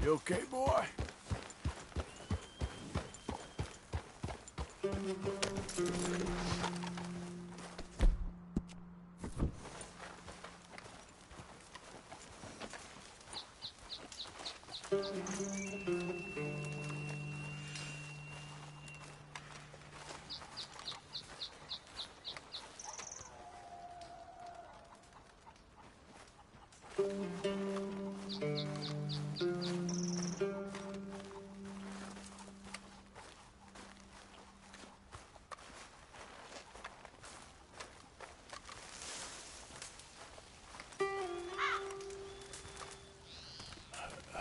You okay, boy?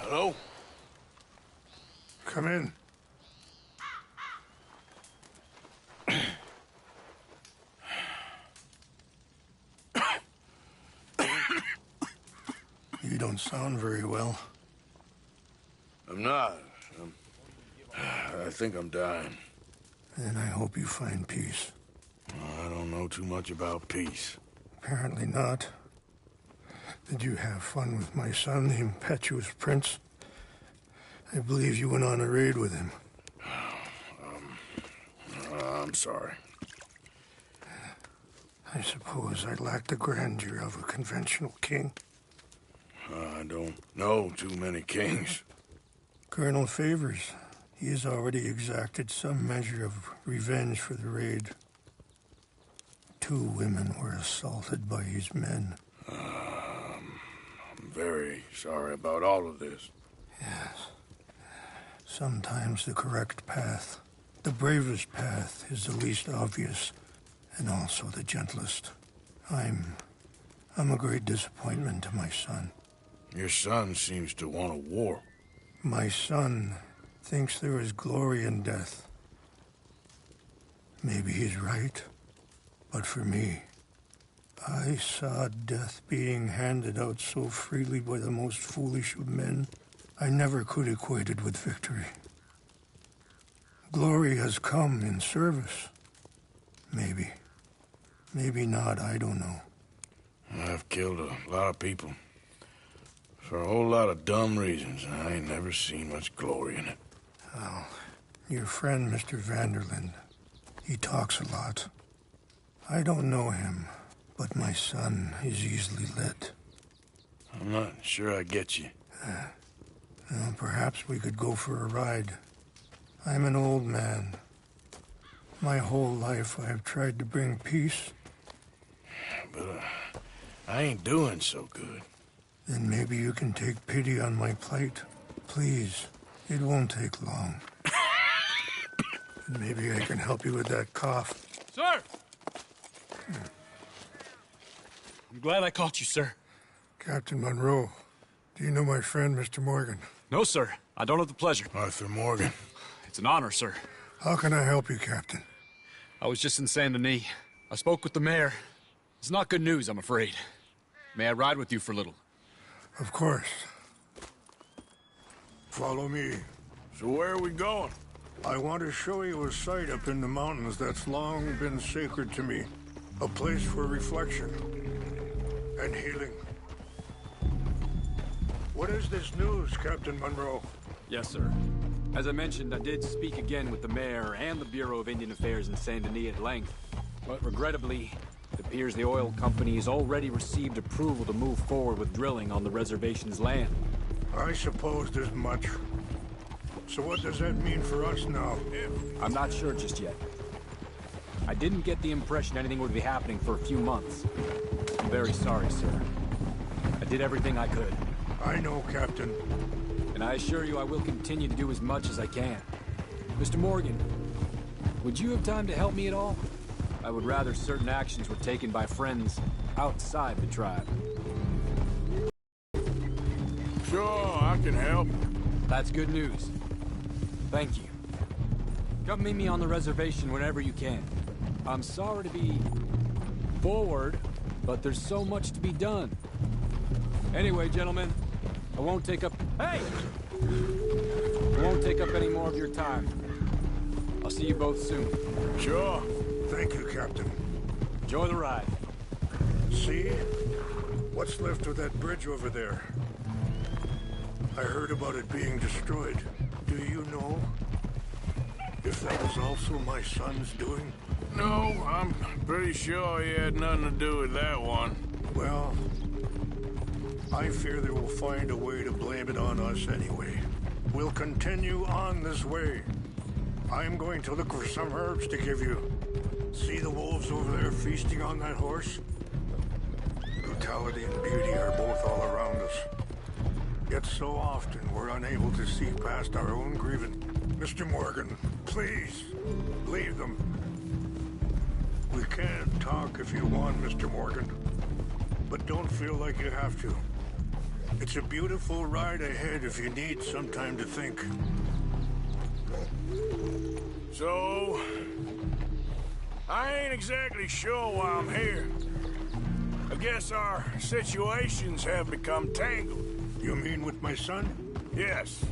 Hello? Come in. You don't sound very well. I'm not. I think I'm dying. And I hope you find peace. I don't know too much about peace. Apparently not. Did you have fun with my son, the impetuous prince? I believe you went on a raid with him. I'm sorry. I suppose I lack the grandeur of a conventional king. I don't know too many kings. Colonel Favors, he has already exacted some measure of revenge for the raid. 2 women were assaulted by his men. I'm very sorry about all of this. Yes. Sometimes the correct path, the bravest path, is the least obvious, and also the gentlest. I'm a great disappointment to my son. Your son seems to want a war. My son thinks there is glory in death. Maybe he's right, but for me, I saw death being handed out so freely by the most foolish of men, I never could equate it with victory. Glory has come in service. Maybe. Maybe not, I don't know. I've killed a lot of people. For a whole lot of dumb reasons, and I ain't never seen much glory in it. Oh, your friend, Mr. Vanderland, he talks a lot. I don't know him, but my son is easily led. I'm not sure I get you. Well, perhaps we could go for a ride. I'm an old man. My whole life I have tried to bring peace. But I ain't doing so good. Then maybe you can take pity on my plight. Please, it won't take long. And maybe I can help you with that cough. Sir! I'm glad I caught you, sir. Captain Monroe, do you know my friend, Mr. Morgan? No, sir. I don't have the pleasure. Arthur Morgan. It's an honor, sir. How can I help you, Captain? I was just in Saint Denis. I spoke with the mayor. It's not good news, I'm afraid. May I ride with you for a little? Of course. Follow me. So where are we going? I want to show you a site up in the mountains that's long been sacred to me. A place for reflection and healing. What is this news, Captain Monroe? Yes, sir. As I mentioned, I did speak again with the mayor and the Bureau of Indian Affairs in Saint Denis at length. But regrettably, it appears the oil company has already received approval to move forward with drilling on the reservation's land. I supposed as much. So what does that mean for us now? I'm not sure just yet. I didn't get the impression anything would be happening for a few months. I'm very sorry, sir. I did everything I could. I know, Captain. And I assure you I will continue to do as much as I can. Mr. Morgan, would you have time to help me at all? I would rather certain actions were taken by friends outside the tribe. Sure, I can help. That's good news. Thank you. Come meet me on the reservation whenever you can. I'm sorry to be forward, but there's so much to be done. Anyway, gentlemen, I won't take up... Hey! I won't take up any more of your time. I'll see you both soon. Sure. Thank you, Captain. Enjoy the ride. See? What's left of that bridge over there? I heard about it being destroyed. Do you know if that was also my son's doing? No, I'm pretty sure he had nothing to do with that one. Well, I fear they will find a way to blame it on us anyway. We'll continue on this way. I'm going to look for some herbs to give you. See the wolves over there feasting on that horse? Brutality and beauty are both all around us. Yet so often we're unable to see past our own grievance. Mr. Morgan, please, leave them. We can talk if you want, Mr. Morgan. But don't feel like you have to. It's a beautiful ride ahead if you need some time to think. So, I ain't exactly sure why I'm here. I guess our situations have become tangled. You mean with my son? Yes.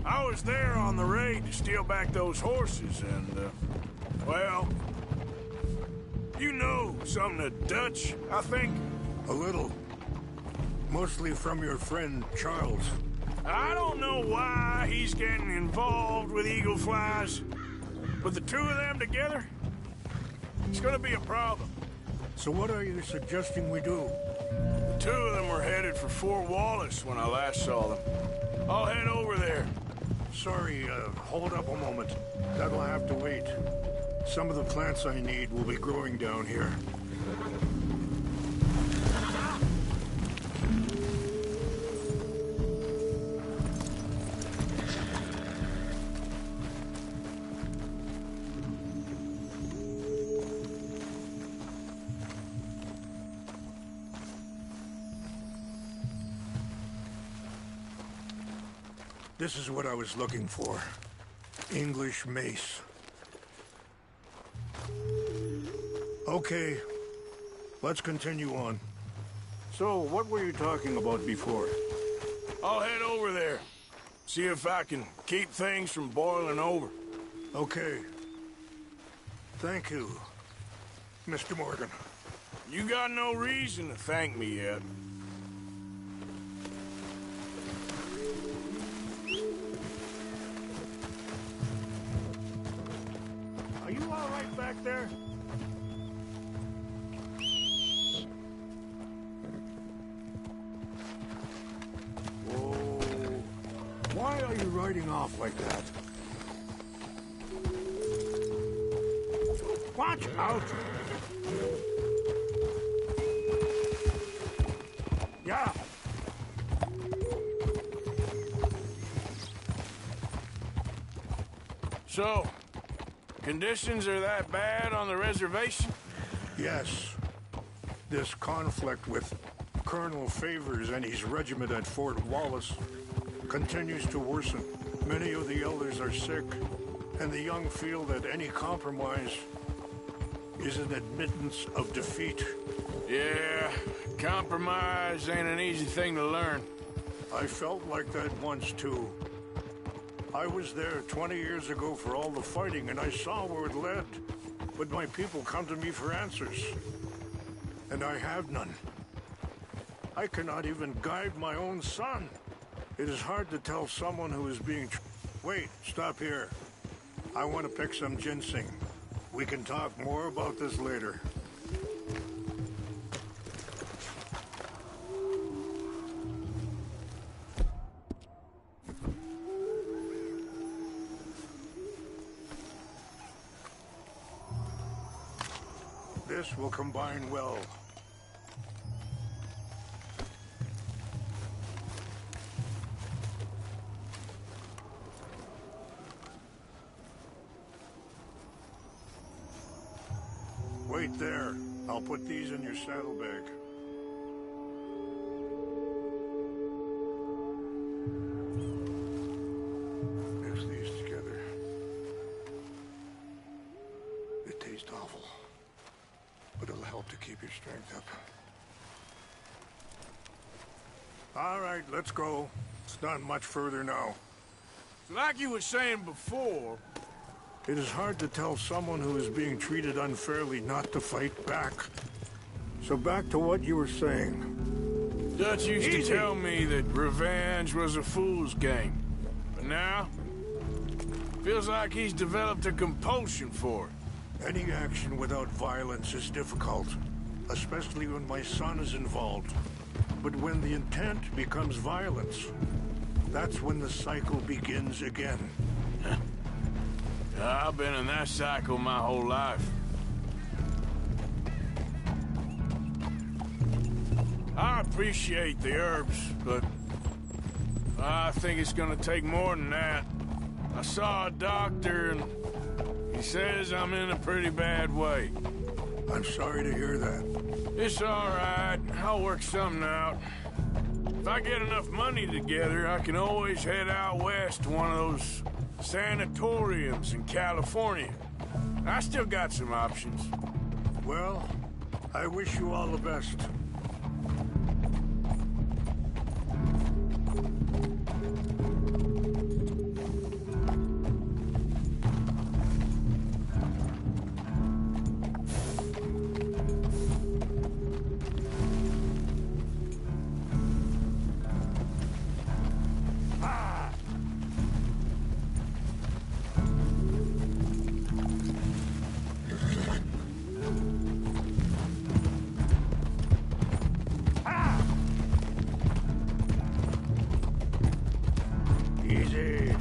I was there on the raid to steal back those horses and, well, you know something of Dutch, I think? A little. Mostly from your friend, Charles. I don't know why he's getting involved with eagle flies, but the two of them together, it's gonna be a problem. So what are you suggesting we do? The two of them were headed for Fort Wallace when I last saw them. I'll head over there. Sorry, hold up a moment. That'll have to wait. Some of the plants I need will be growing down here. This is what I was looking for. English mace. Okay, let's continue on. So, what were you talking about before? I'll head over there. See if I can keep things from boiling over. Okay. Thank you, Mr. Morgan. You got no reason to thank me yet. Are you all right back there? Whoa. Why are you riding off like that? Watch out! Yeah. So, conditions are that bad on the reservation? Yes. This conflict with Colonel Favors and his regiment at Fort Wallace continues to worsen. Many of the elders are sick, and the young feel that any compromise is an admittance of defeat. Yeah, compromise ain't an easy thing to learn. I felt like that once, too. I was there 20 years ago for all the fighting, and I saw where it led. But my people come to me for answers, and I have none. I cannot even guide my own son. It is hard to tell someone who is being... Wait, stop here. I want to pick some ginseng. We can talk more about this later. This will combine well. Wait there. I'll put these in your saddlebag. Mix these together. They taste awful, but it'll help to keep your strength up. All right, let's go. It's not much further now. Like you were saying before, It is hard to tell someone who is being treated unfairly not to fight back. So back to what you were saying. Dutch used to tell me that revenge was a fool's game. But now, feels like he's developed a compulsion for it. Any action without violence is difficult, especially when my son is involved. But when the intent becomes violence, that's when the cycle begins again. I've been in that cycle my whole life. I appreciate the herbs, but I think it's gonna take more than that. I saw a doctor and he says I'm in a pretty bad way. I'm sorry to hear that. It's all right. I'll work something out. If I get enough money together, I can always head out west to one of those sanatoriums in California. I still got some options. Well, I wish you all the best. Easy.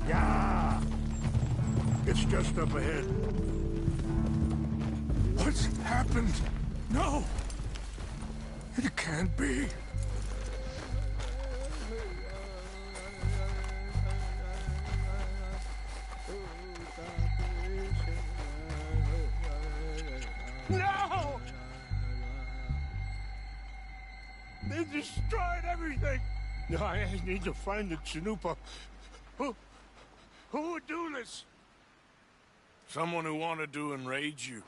Yeah. It's just up ahead. What's happened? No. It can't be. No! They destroyed everything! I need to find the Chanupa. Who would do this? Someone who wanted to enrage you.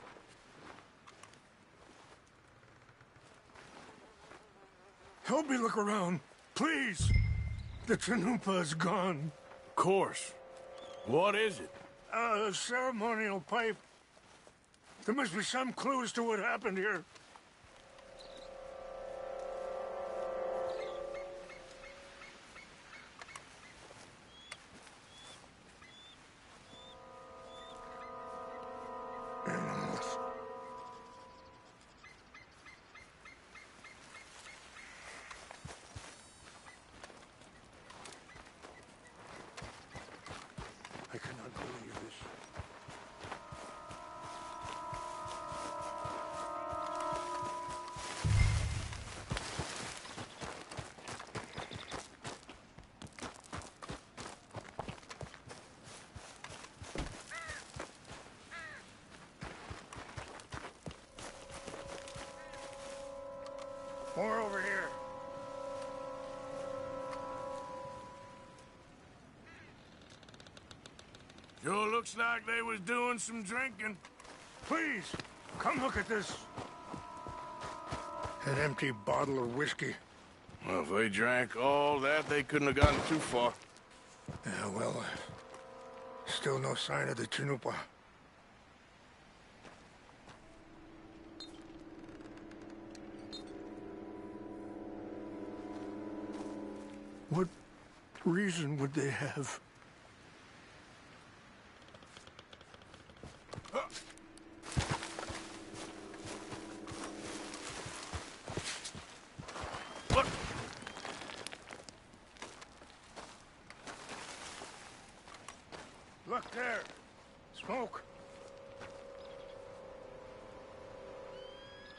Help me look around, please. The Chanupa is gone. Of course. What is it? A ceremonial pipe. There must be some clues to what happened here. Animals. I cannot believe this. More over here. Sure looks like they was doing some drinking. Please, come look at this. An empty bottle of whiskey. Well, if they drank all that, they couldn't have gotten too far. Yeah, well, still no sign of the Chanupa. What reason would they have? Look! Look there. Smoke.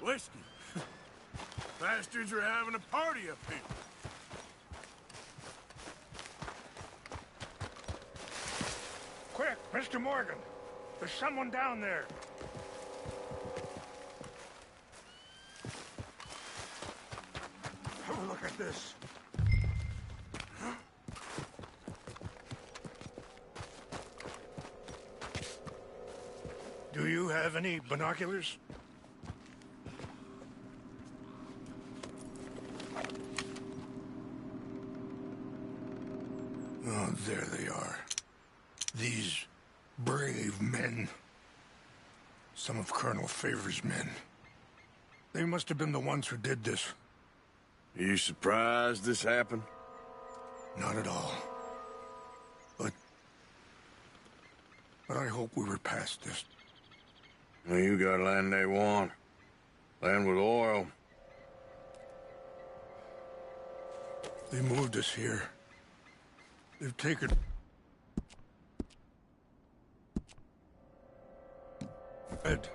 Whiskey. Bastards are having a party up here. Quick, Mr. Morgan. There's someone down there. Have a look at this. Do you have any binoculars? Oh, there they are. Brave men. Some of Colonel Favor's men. They must have been the ones who did this. Are you surprised this happened? Not at all. But I hope we were past this. Well, you got land they want. Land with oil. They moved us here. They've taken... Ed,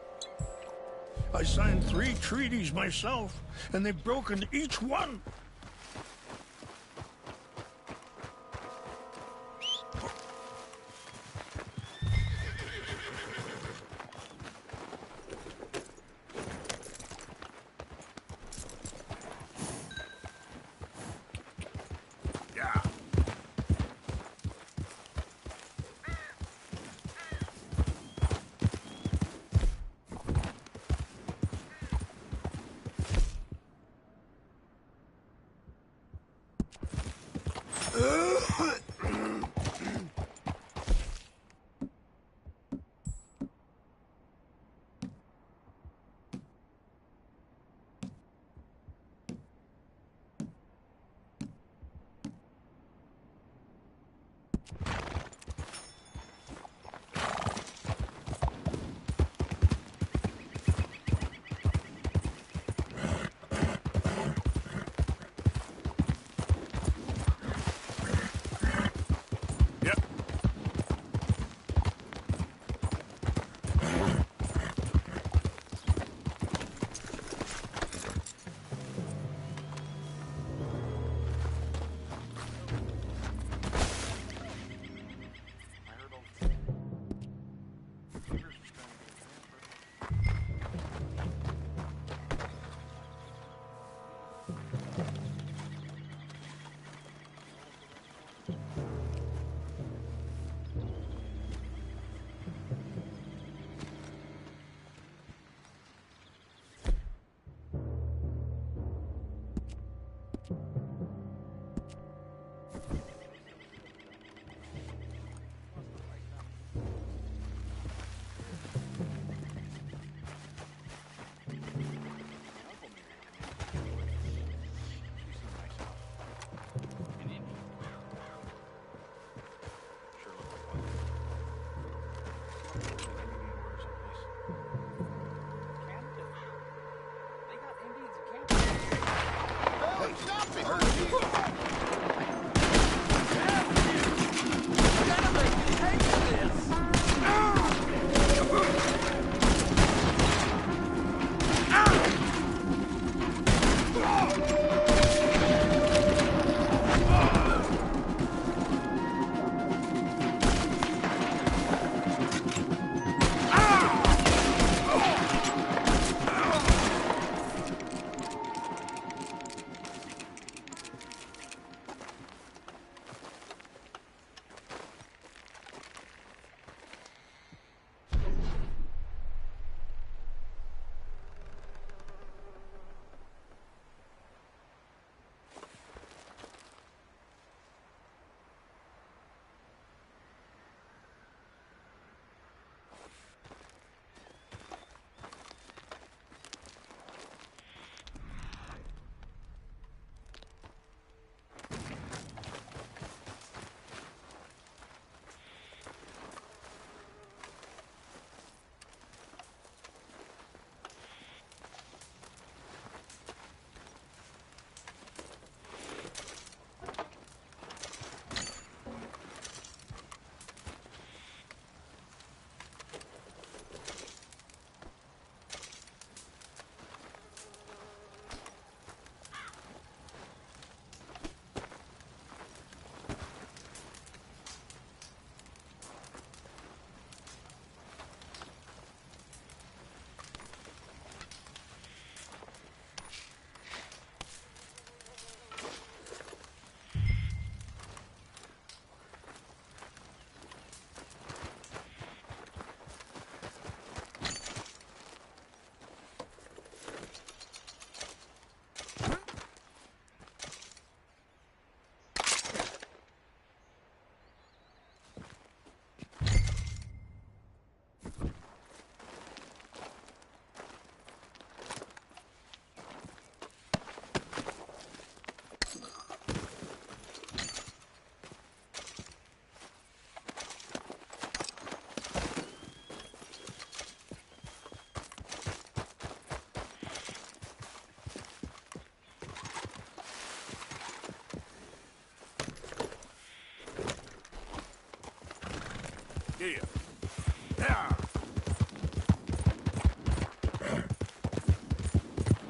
I signed 3 treaties myself, and they've broken each one. Yeah.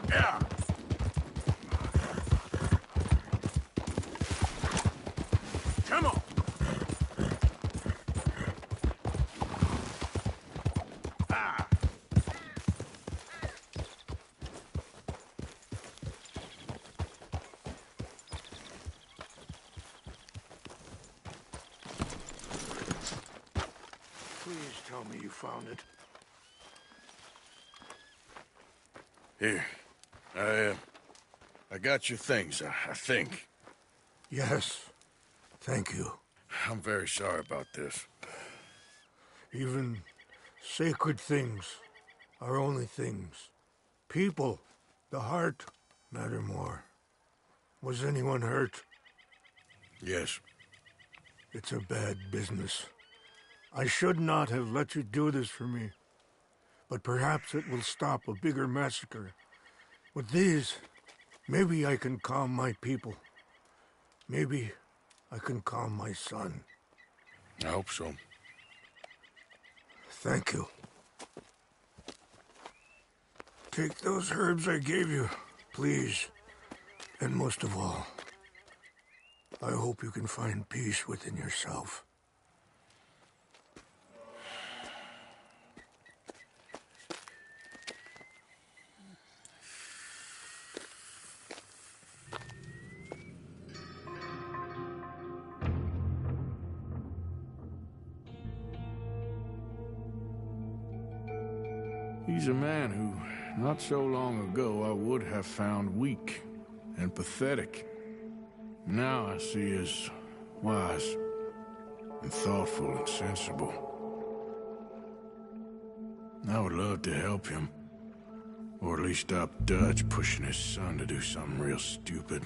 Yeah. Come on. Ah. Please tell me you found it. Here. I got your things, I think. Yes. Thank you. I'm very sorry about this. Even sacred things are only things. People, the heart, matter more. Was anyone hurt? Yes. It's a bad business. I should not have let you do this for me. But perhaps it will stop a bigger massacre. With these, maybe I can calm my people. Maybe I can calm my son. I hope so. Thank you. Take those herbs I gave you, please. And most of all, I hope you can find peace within yourself. He's a man who, not so long ago, I would have found weak and pathetic. Now I see as wise and thoughtful and sensible. I would love to help him, or at least stop Dutch pushing his son to do something real stupid.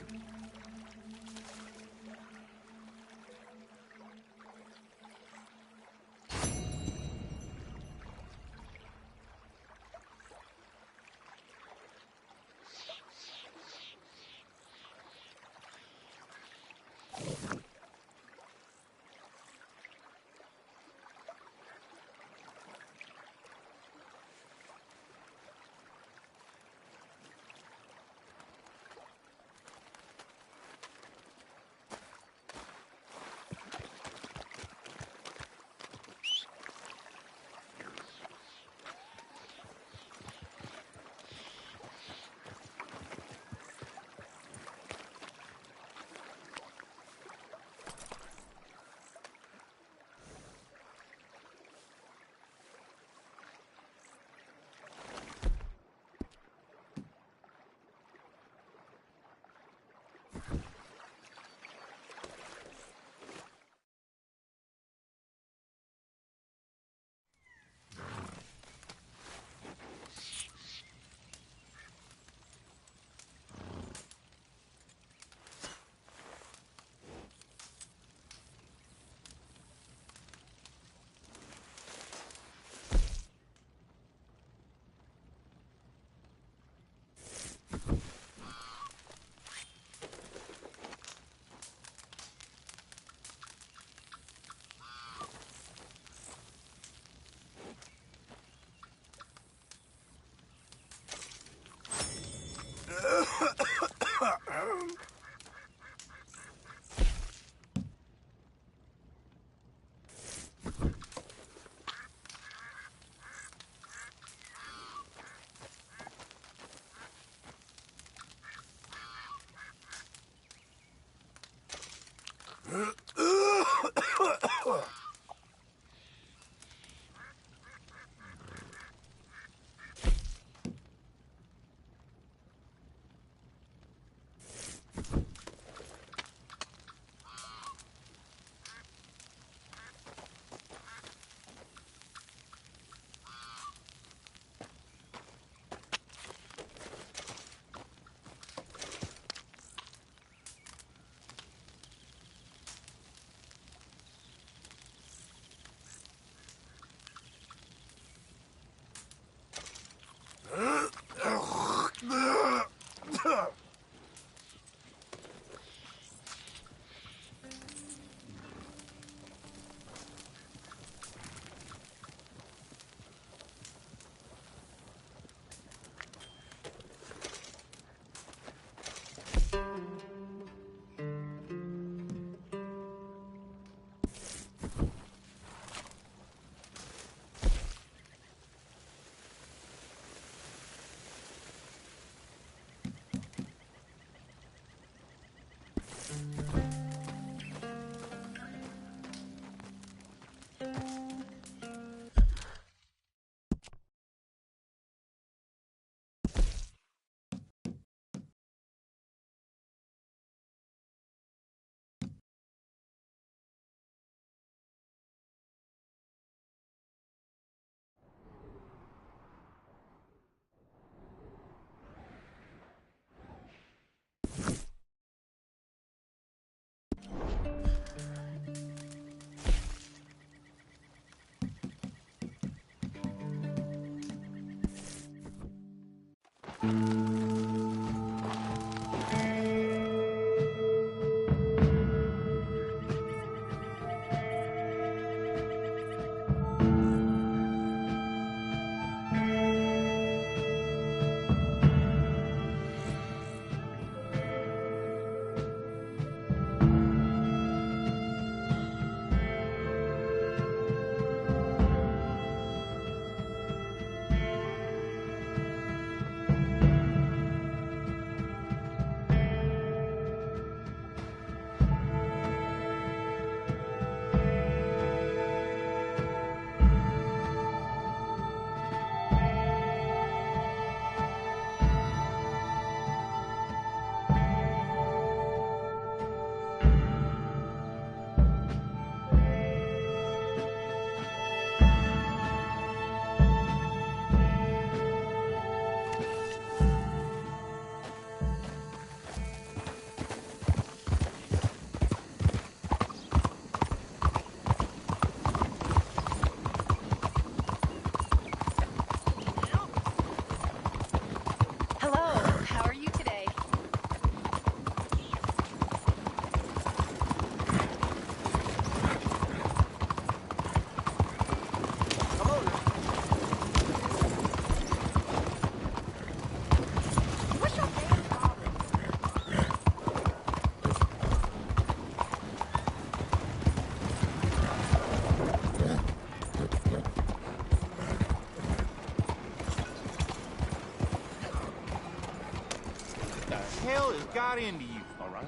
hell has got into you? All right.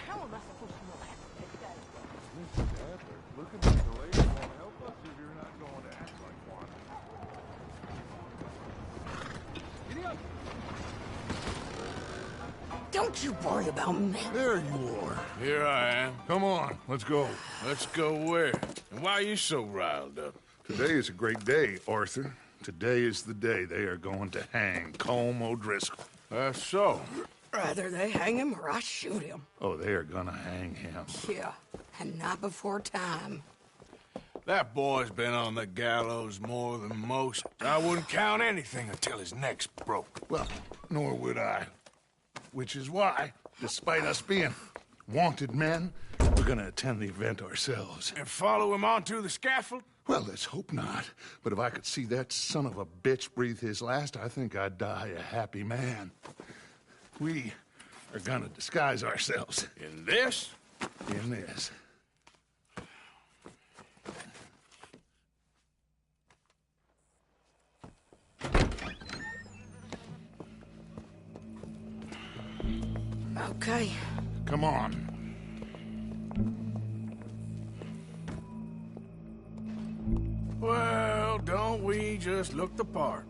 How am I supposed to know that? Listen, Dad, they're looking like the lady won't help us if you're not going to act like one. Giddy up! Don't you worry about me. There you are. Here I am. Come on, let's go. Let's go where? And why are you so riled up? Today is a great day, Arthur. Today is the day they are going to hang Colm O'Driscoll. That's so. Rather they hang him or I shoot him. Oh, they are gonna hang him. Yeah, and not before time. That boy's been on the gallows more than most. I wouldn't count anything until his neck's broke. Well, nor would I. Which is why, despite us being wanted men, we're gonna attend the event ourselves. And follow him onto the scaffold? Well, let's hope not. But if I could see that son of a bitch breathe his last, I think I'd die a happy man. We are gonna disguise ourselves. In this? In this. Okay. Come on. Well, don't we just look the part?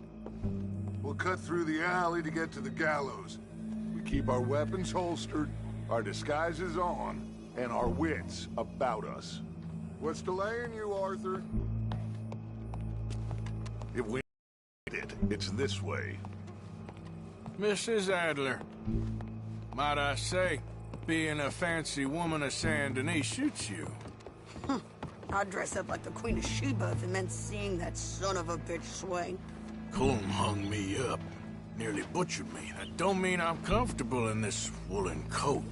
We'll cut through the alley to get to the gallows. We keep our weapons holstered, our disguises on, and our wits about us. What's delaying you, Arthur? If we it, it's this way. Mrs. Adler, might I say, being a fancy woman of Saint Denis shoots you. I'd dress up like the Queen of Sheba if it meant seeing that son of a bitch swing. Colm hung me up, nearly butchered me. That don't mean I'm comfortable in this woolen coat.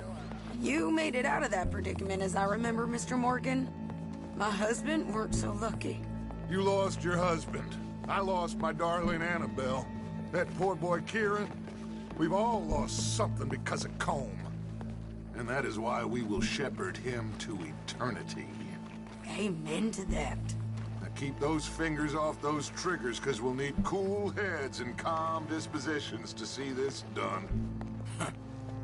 You made it out of that predicament, as I remember, Mr. Morgan. My husband weren't so lucky. You lost your husband. I lost my darling Annabelle. That poor boy Kieran. We've all lost something because of Colm. And that is why we will shepherd him to eternity. Amen to that. Now keep those fingers off those triggers, because we'll need cool heads and calm dispositions to see this done.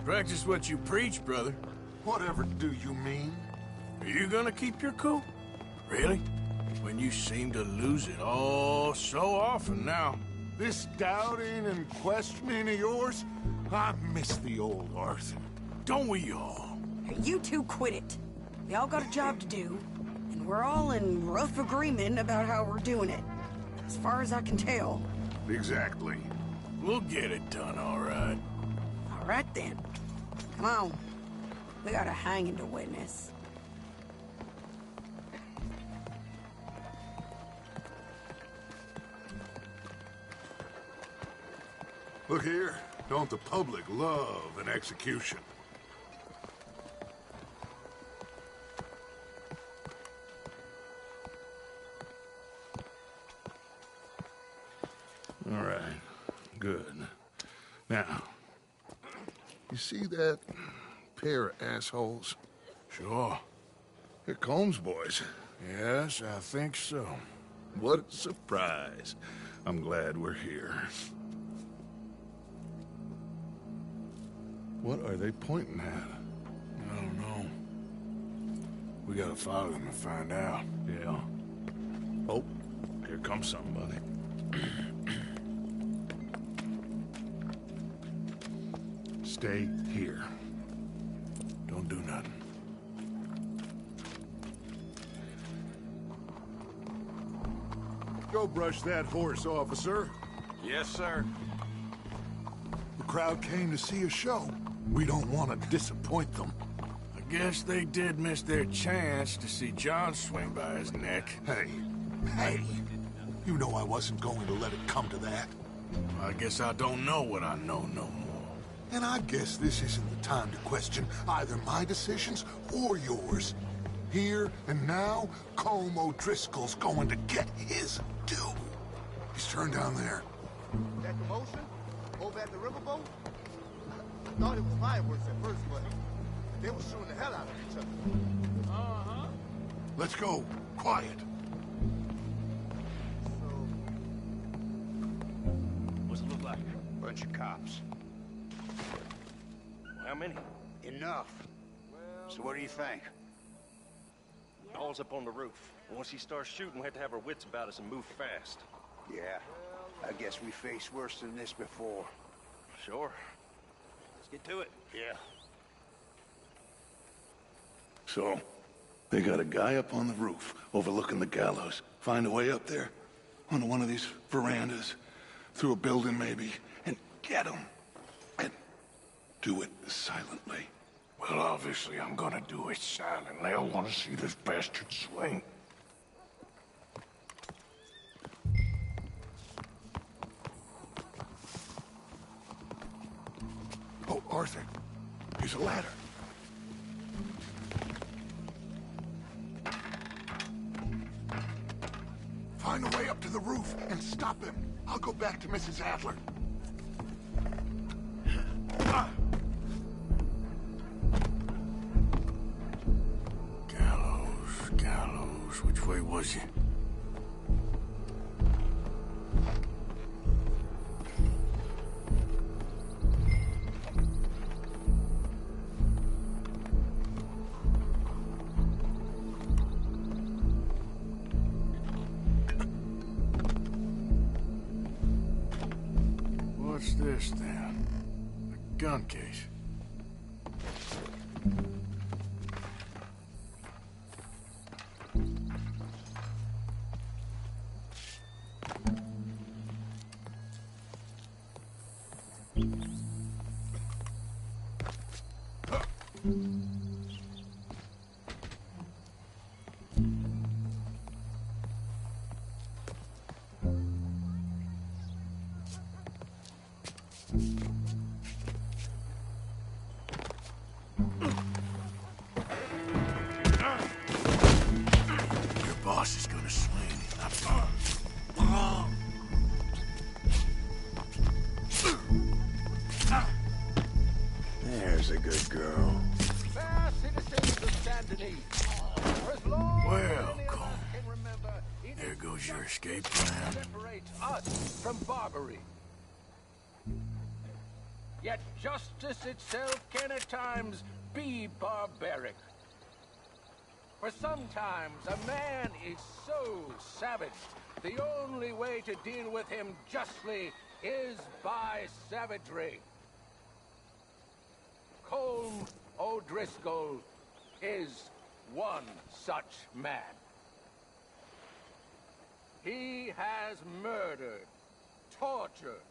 Practice what you preach, brother. Whatever do you mean? Are you gonna keep your cool? Really? When and you seem to lose it all so often now. This doubting and questioning of yours, I miss the old Arthur. Don't we all? Hey, you two quit it. We all got a job to do, and we're all in rough agreement about how we're doing it. As far as I can tell. Exactly. We'll get it done, all right. All right, then. Come on. We got a hanging to witness. Look here, don't the public love an execution? All right, good. Now, you see that pair of assholes? Sure. They're Combs boys. Yes, I think so. What a surprise. I'm glad we're here. What are they pointing at? I don't know. We gotta follow them and find out. Yeah. Oh, here comes somebody. Stay here. Don't do nothing. Go brush that horse, officer. Yes, sir. The crowd came to see a show. We don't want to disappoint them. I guess they did miss their chance to see John swing by his neck. Hey, you know I wasn't going to let it come to that. I guess I don't know what I know no more. And I guess this isn't the time to question either my decisions or yours. Here and now, Colm O'Driscoll's going to get his due. He's turned down there. That commotion? Over at the riverboat? I thought it was fireworks at first, but they were shooting the hell out of each other. Uh-huh. Let's go. Quiet. So, What's it look like? bunch of cops. How many? Enough. So what do you think? All's up on the roof. Once he starts shooting, we have to have our wits about us and move fast. Yeah, I guess we faced worse than this before. Sure. Let's get to it. Yeah. So, they got a guy up on the roof overlooking the gallows. Find a way up there, onto one of these verandas, through a building maybe, and get him. And do it silently. Well, obviously I'm gonna do it silently. I want to see this bastard swing. Oh, Arthur, here's a ladder. Find a way up to the roof and stop him. I'll go back to Mrs. Adler. Gallows, which way was he? What's this, then? A gun case. Your boss is gonna swing. There's a good girl. Fair citizens of Saint Denis, for as long as Well, any of us Colm, can remember, it there is goes your justice escape that plan. separates us from Barbary. Yet justice itself can at times be barbaric. For sometimes a man is so savage, the only way to deal with him justly is by savagery. Colm O'Driscoll is one such man. He has murdered, tortured,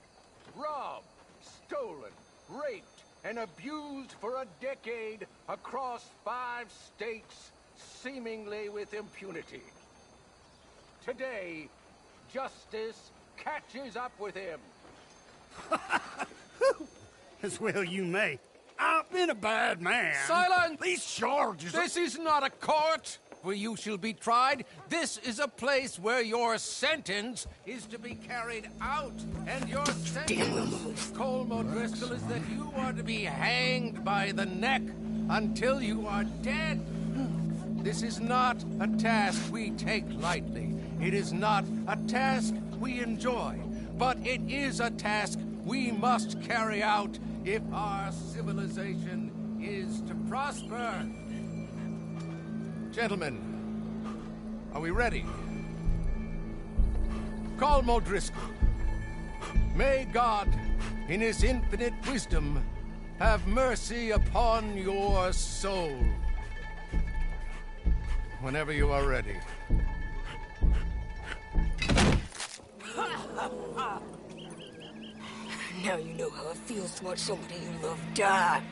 robbed, stolen, raped, and abused for a decade across 5 states, seemingly with impunity. Today, justice catches up with him. As well you may. I've been a bad man. Silence! These charges... This is not a court where you shall be tried. This is a place where your sentence is to be carried out. And your sentence, Colm O'Driscoll, is that you are to be hanged by the neck until you are dead. This is not a task we take lightly. It is not a task we enjoy. But it is a task we must carry out if our civilization is to prosper. Gentlemen, are we ready? Colm O'Driscoll, may God, in his infinite wisdom, have mercy upon your soul. Whenever you are ready. Now you know how it feels to watch somebody you love die.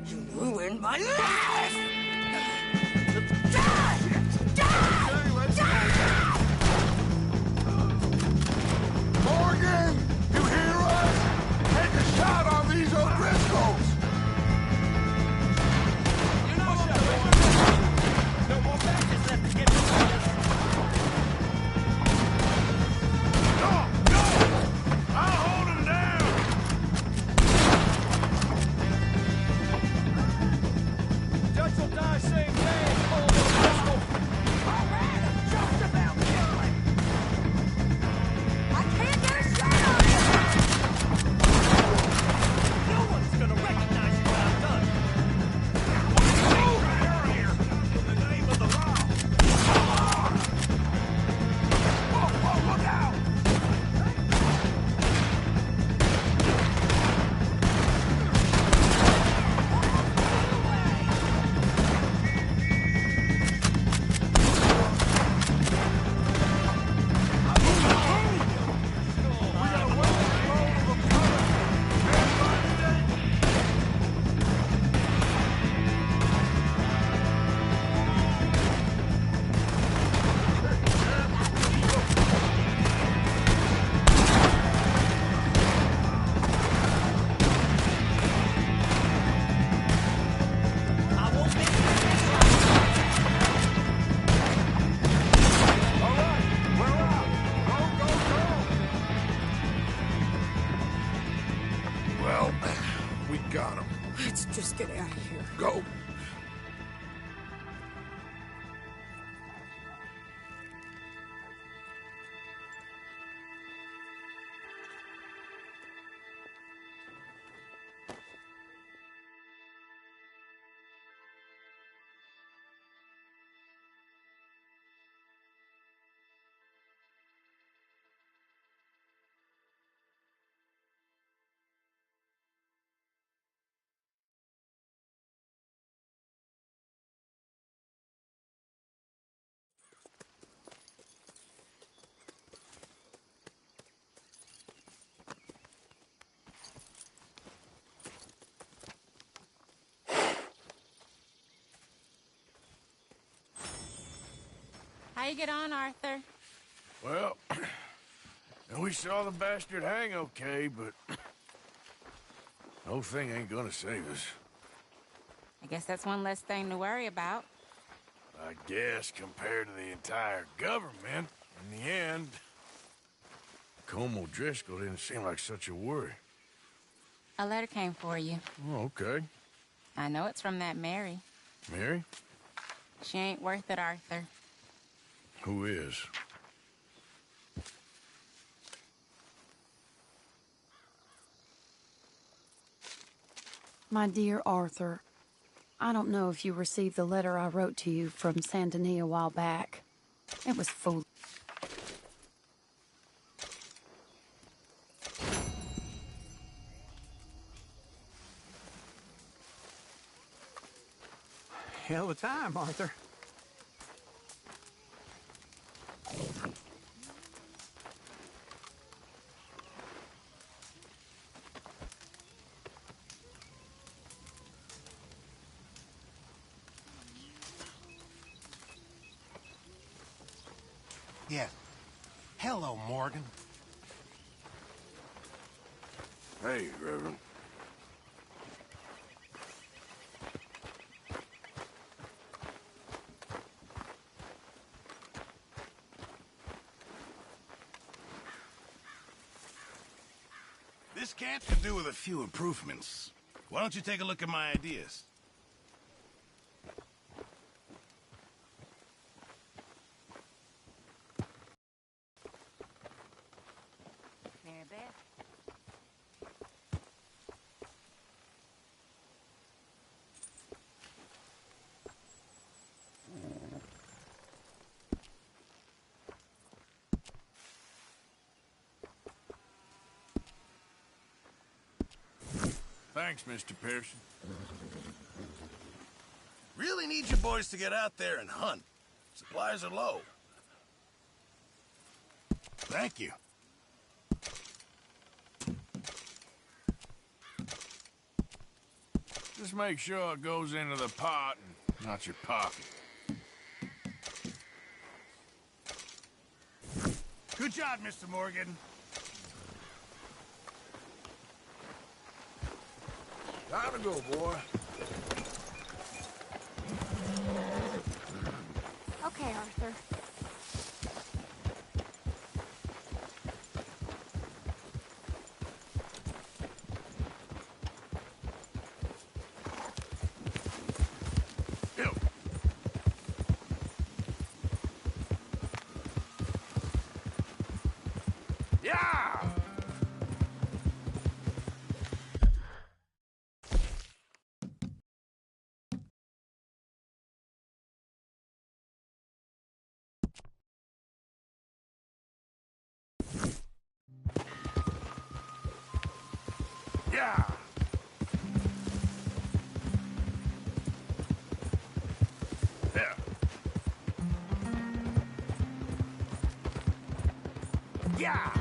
You ruined my life! Die! Die! Die! Morgan, you hear us? Take a shot on these O'Driscolls! No more matches left to get to. Let's just get out of here. Go. How you get on, Arthur? Well, we saw the bastard hang okay, but the whole thing ain't gonna save us. I guess that's one less thing to worry about. I guess compared to the entire government, in the end, Colm O'Driscoll didn't seem like such a worry. A letter came for you. Oh, okay. I know it's from that Mary. Mary? She ain't worth it, Arthur. Who is? My dear Arthur, I don't know if you received the letter I wrote to you from Saint Denis a while back. It was foolish. Hell of a time, Arthur. Yeah. Hello, Morgan. Hey, Reverend. This camp could do with a few improvements. Why don't you take a look at my ideas? Mary Beth? Thanks, Mr. Pearson. Really need you boys to get out there and hunt. Supplies are low. Thank you. Just make sure it goes into the pot and not your pocket. Good job, Mr. Morgan. Time to go, boy. Okay, Arthur. Yeah! Yeah! Yeah.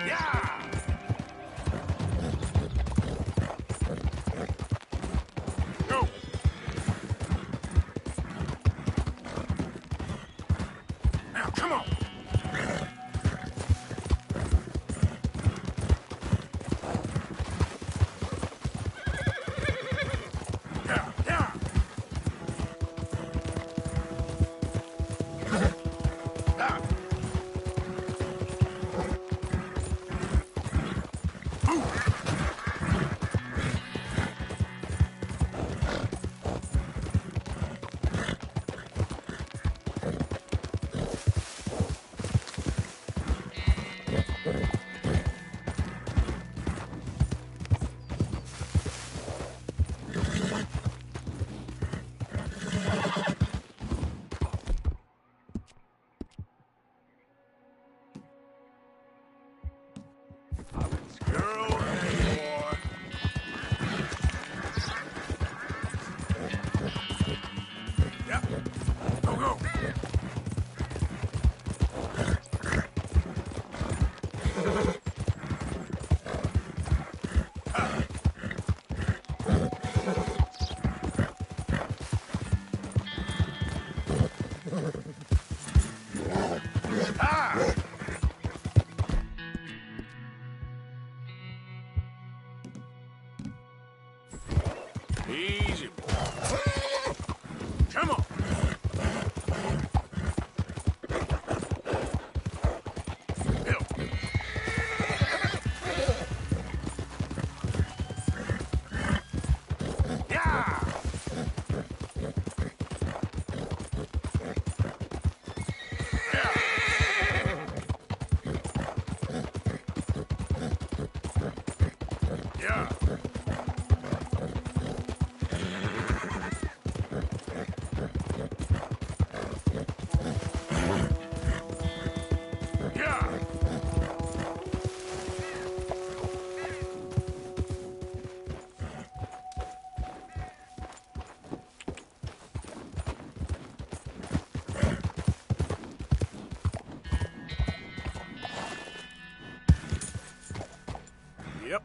Yeah! Go! you. Come on. Yep.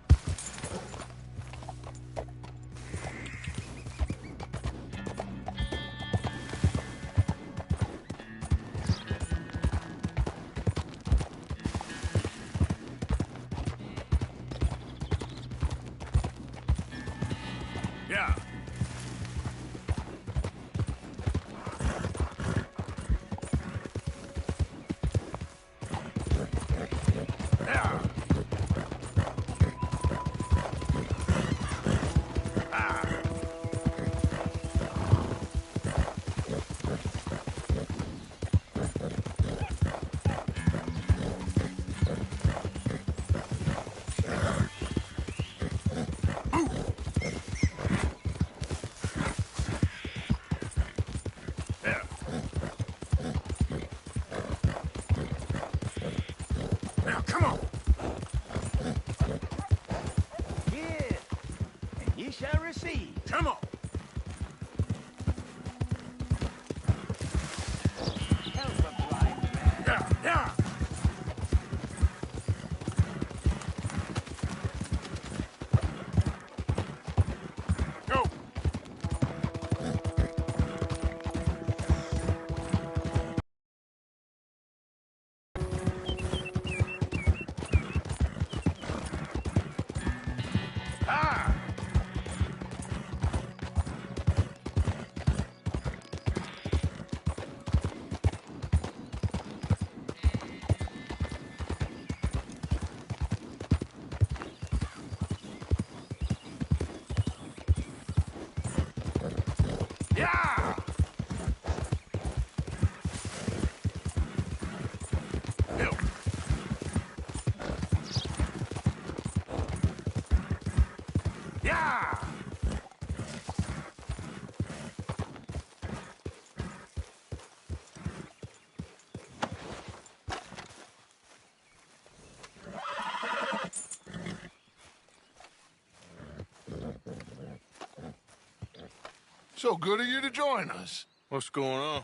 Yeah. Yeah. Now, come on. Give, and ye shall receive. Come on. Help a blind man. Yeah, yeah. Go. Ah! Yeah! Help. Yeah! So good of you to join us. What's going on?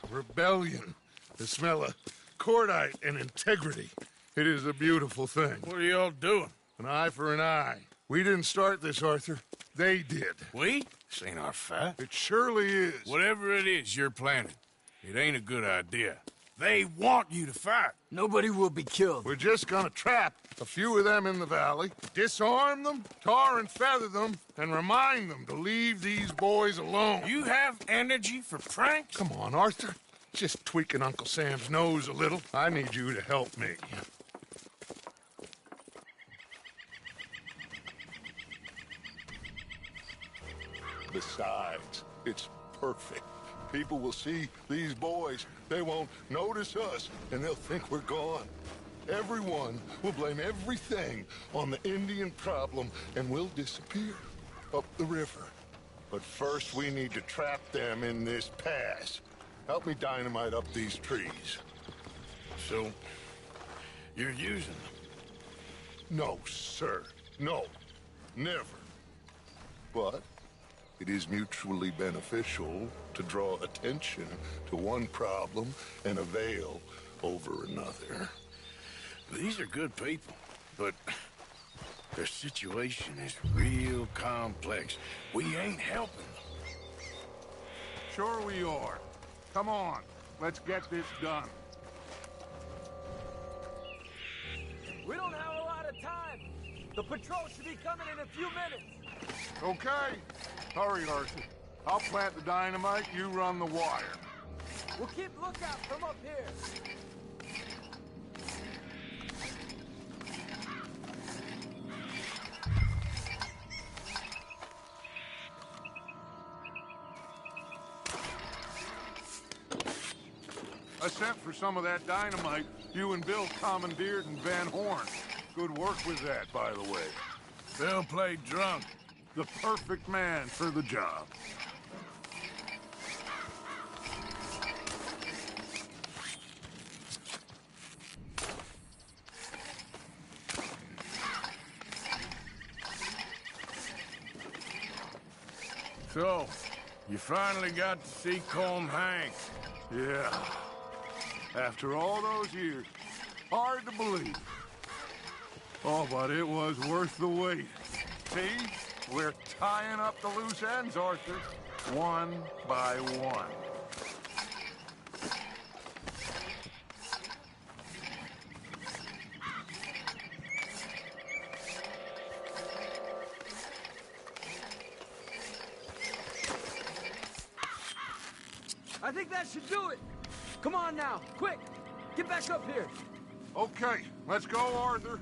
Rebellion. The smell of cordite and integrity. It is a beautiful thing. What are y'all doing? An eye for an eye. We didn't start this, Arthur. They did. We? This ain't our fight. It surely is. Whatever it is you're planning, it ain't a good idea. They want you to fight. Nobody will be killed. We're just gonna trap a few of them in the valley, disarm them, tar and feather them, and remind them to leave these boys alone. You have energy for pranks? Come on, Arthur. Just tweaking Uncle Sam's nose a little. I need you to help me. Besides, it's perfect. People will see these boys. They won't notice us, and they'll think we're gone. Everyone will blame everything on the Indian problem, and we'll disappear up the river. But first, we need to trap them in this pass. Help me dynamite up these trees. So, you're using them? No, sir. No. Never. But it is mutually beneficial to draw attention to one problem and avail over another. These are good people, but their situation is real complex. We ain't helping them. Sure we are. Come on, let's get this done. We don't have a lot of time. The patrol should be coming in a few minutes. Okay, Hurry, Arthur. I'll plant the dynamite, you run the wire. We'll keep lookout from up here. I sent for some of that dynamite you and Bill commandeered in Van Horn. Good work with that, by the way. Bill played drunk. The perfect man for the job. So, you finally got to see Colm hang. Yeah. After all those years. Hard to believe. Oh, but it was worth the wait. See? We're tying up the loose ends, Arthur. One by one. I think that should do it. Come on now, quick. Get back up here. Okay, let's go, Arthur.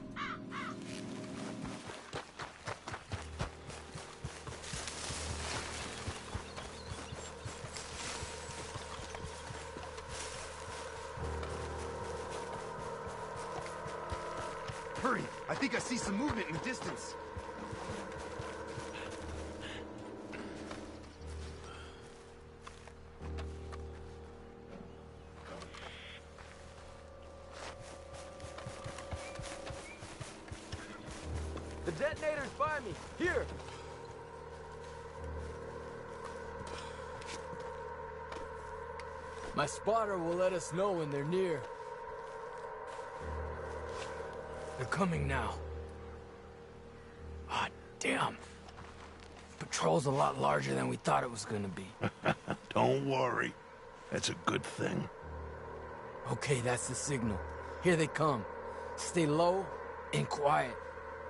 Hurry! I think I see some movement in the distance. The detonator's by me. Here. My spotter will let us know when they're near. They're coming now. Ah, damn. Patrol's a lot larger than we thought it was gonna be. Don't worry. That's a good thing. Okay, that's the signal. Here they come. Stay low and quiet.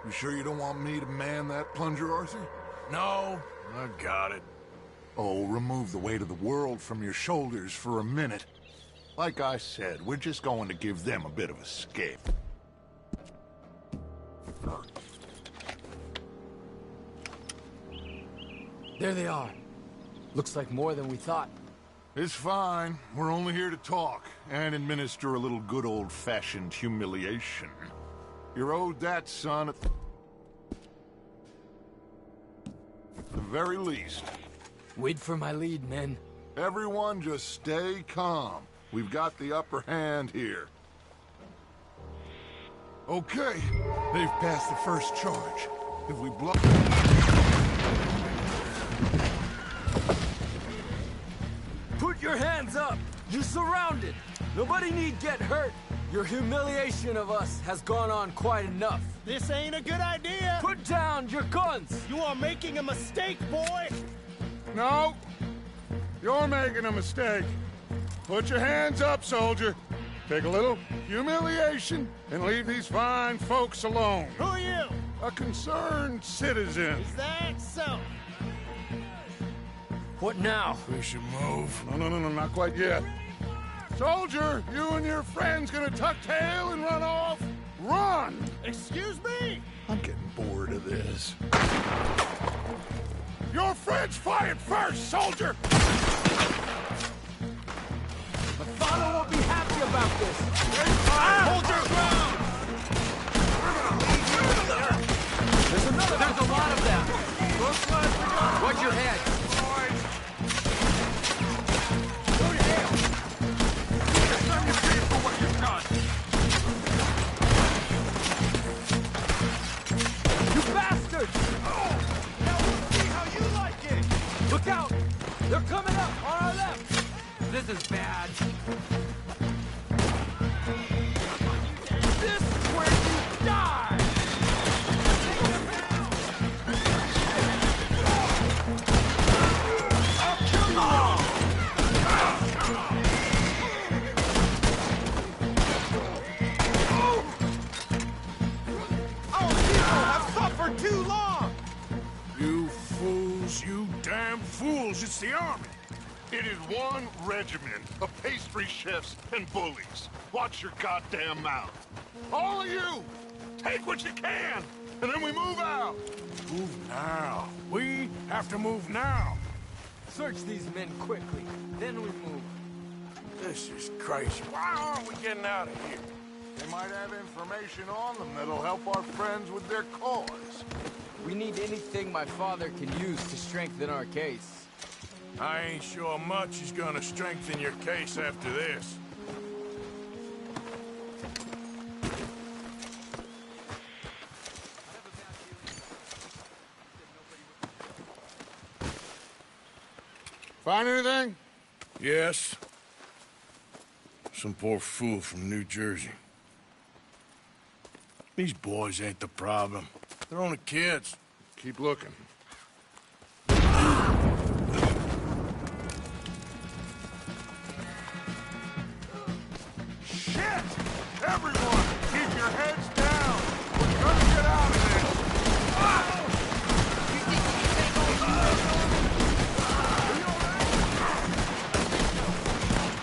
You sure you don't want me to man that plunger, Arthur? No, I got it. Oh, remove the weight of the world from your shoulders for a minute. Like I said, we're just going to give them a bit of escape. There they are. Looks like more than we thought. It's fine. We're only here to talk and administer a little good old-fashioned humiliation. You're owed that, son, at the very least. Wait for my lead, men. Everyone just stay calm. We've got the upper hand here. Okay, they've passed the first charge. If we blow... Put your hands up! You're surrounded! Nobody need get hurt! Your humiliation of us has gone on quite enough. This ain't a good idea. Put down your guns! You are making a mistake, boy. No! You're making a mistake. Put your hands up, soldier. Take a little humiliation and leave these fine folks alone. Who are you? A concerned citizen. Is that so? What now? We should move. No, not quite yet. Soldier, you and your friends gonna tuck tail and run off? Run! Excuse me? I'm getting bored of this. Your friends fired first, soldier! The father won't be happy about this. Hold your ground! There's a lot of them. Looks like we got... Watch your head. Go to hell! It's time to pay for what you've done. You bastards! Now we'll see how you like it! Look out! They're coming up on our left! This is bad. This is where you die! I'll kill you all! Our people have suffered too long! You fools, you damn fools, it's the army. It is one regiment of pastry chefs and bullies. Watch your goddamn mouth. All of you, take what you can, and then we move out. Move now. We have to move now. Search these men quickly, then we move. This is crazy. Why aren't we getting out of here? They might have information on them that'll help our friends with their cause. We need anything my father can use to strengthen our case. I ain't sure much is gonna strengthen your case after this. Find anything? Yes. Some poor fool from New Jersey. These boys ain't the problem. They're only kids. Keep looking. Shit! Everyone, keep your heads down! We're gonna get out of this!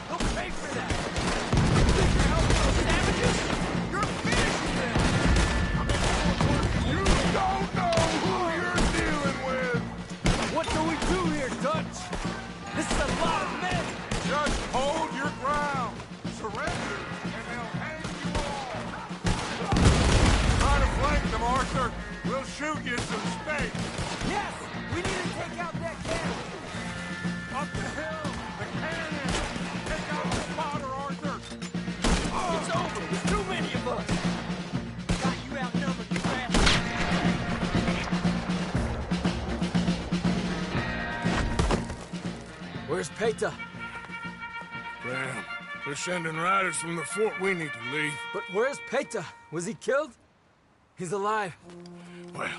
They'll pay for that! You think you're helping those savages? You're finishing them! You don't know who you're dealing with! What do we do here, Dutch? This is a lot of men! Just hold your ground! Surrender, and they'll hang you all! Try to flank them, Arthur! We'll shoot you some space! Yes! We need to take out that cannon! Up the hill! The cannon! Take out the spotter, Arthur! It's over! There's too many of us! Got you outnumbered, you bastard! Where's Peta? Damn. They're sending riders from the fort. We need to leave. But where's Peta? Was he killed? He's alive. Well,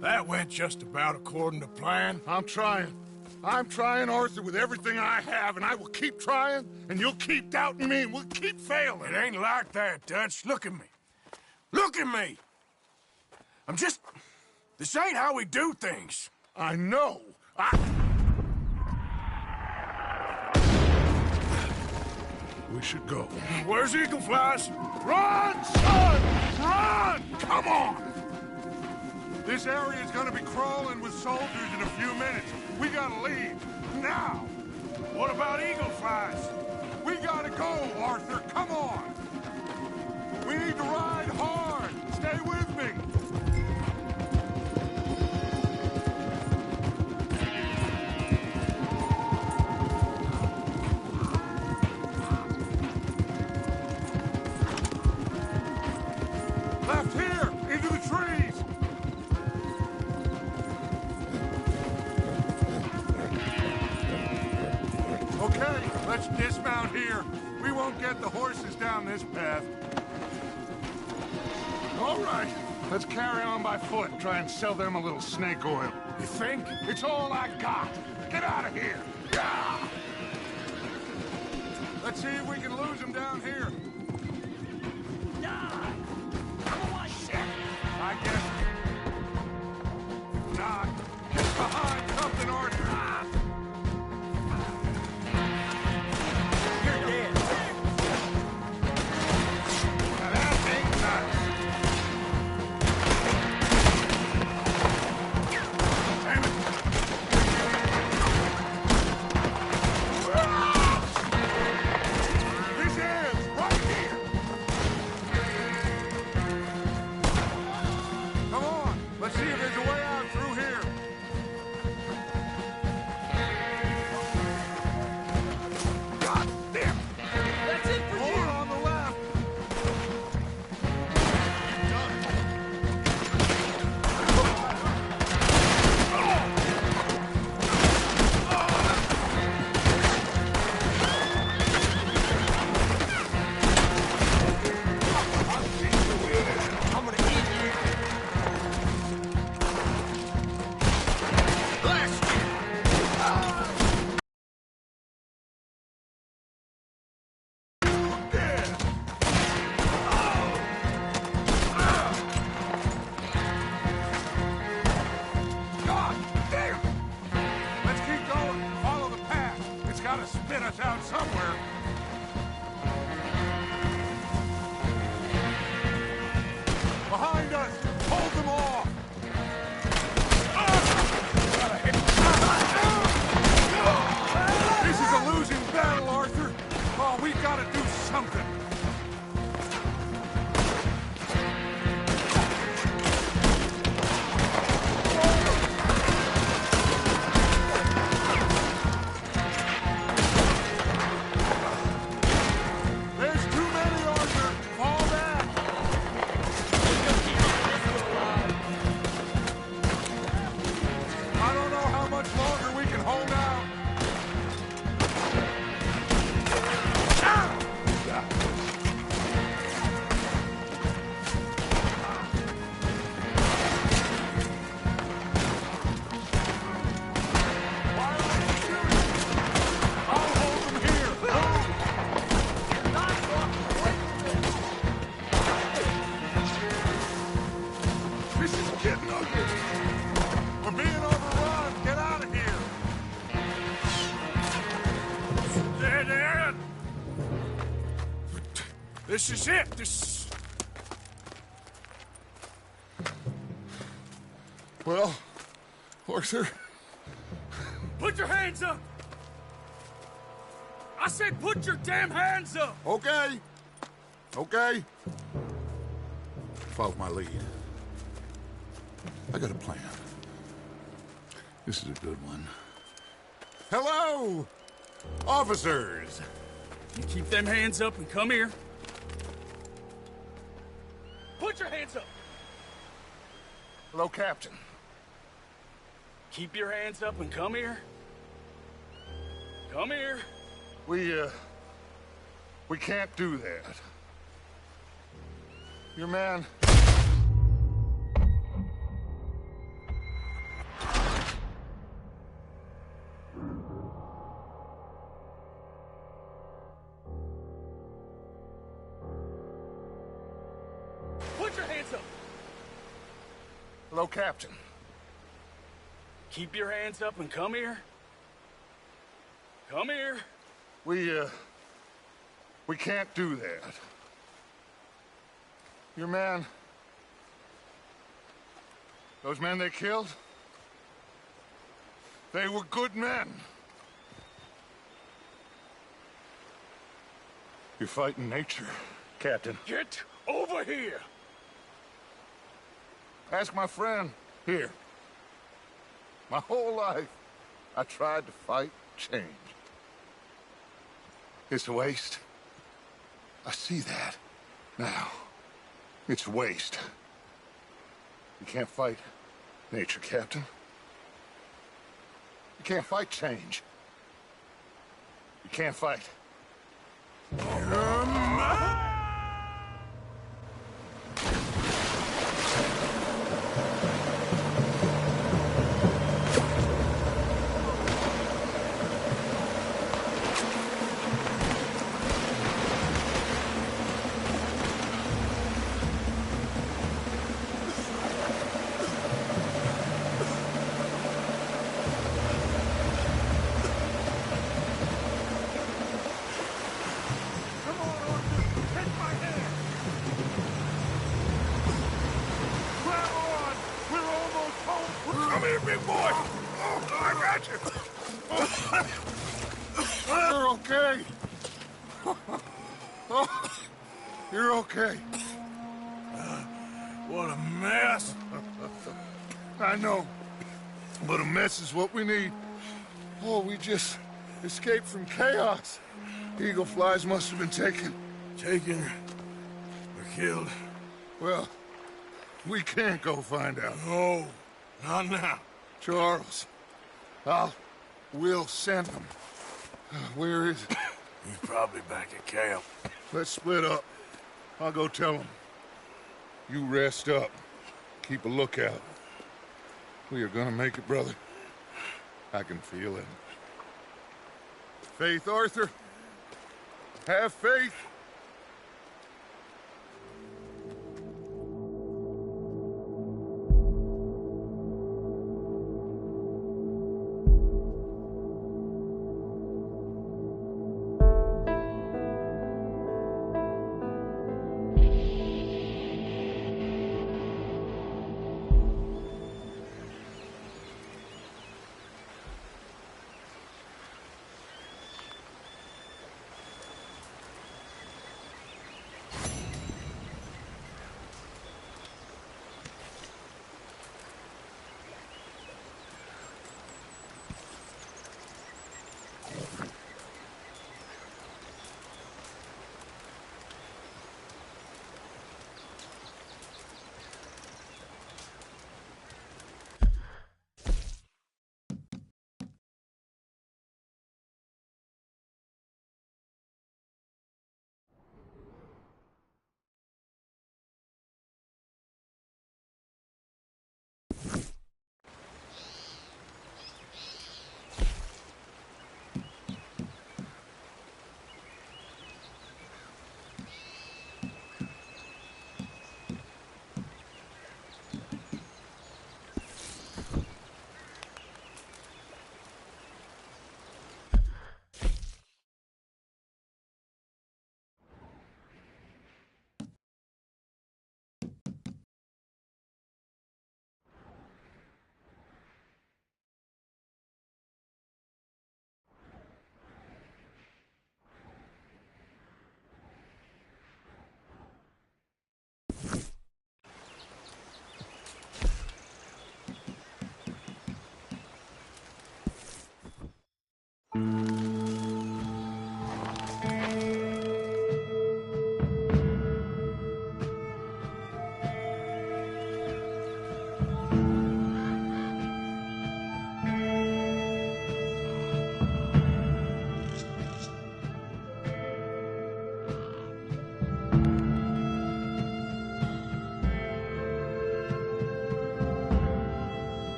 that went just about according to plan. I'm trying, Arthur, with everything I have, and I will keep trying, and you'll keep doubting me, and we'll keep failing. It ain't like that, Dutch. Look at me. Look at me! I'm just... This ain't how we do things. I know. We should go. Where's Eagle Flies? Run, son! Run! Come on! This area is gonna be crawling with soldiers in a few minutes. We gotta leave. Now! What about Eagle Flies? We gotta go, Arthur. Come on! We need to ride hard. Stay with me. Left here, into the trees. Okay, let's dismount here. We won't get the horses down this path. All right, let's carry on by foot and try and sell them a little snake oil. You think? It's all I got. Get out of here. Yeah! Let's see if we can lose them down here. I guess not. Get behind something, Arthur. You're dead! Now that ain't nice. Damn it. This ends right get us out somewhere. Behind us! Hold them off! This is a losing battle, Arthur. Oh, we gotta do something. There's too many, Arthur. Fall back. I don't know how much longer we can hold out. This is getting ugly. We're being overrun. Get out of here. Dead end. This is it. This. Well, Arthur, Put your hands up. I said, put your damn hands up. okay. Okay. Follow my lead. I got a plan. This is a good one. Hello, officers. You keep them hands up and come here. Put your hands up. Hello, Captain. Keep your hands up and come here. Come here. We can't do that. Your man... Put your hands up. Hello, Captain. Keep your hands up and come here. Come here. We can't do that. Your man... Those men they killed? They were good men. You're fighting nature, Captain. Get over here. Ask my friend here. My whole life, I tried to fight change. It's a waste. I see that now. It's a waste. You can't fight nature, Captain. You can't fight change. You can't fight. Come here, big boy. Oh, I got you. You're okay. Oh, you're okay. What a mess. I know, but a mess is what we need. Oh, we just escaped from chaos. Eagle flies must have been taken. Taken or killed? Well, we can't go find out. No, not now. Charles, we'll send him. Where is it? He's probably back at camp. Let's split up. I'll go tell him. You rest up. Keep a lookout. We are gonna make it, brother. I can feel it. Faith, Arthur. Have faith.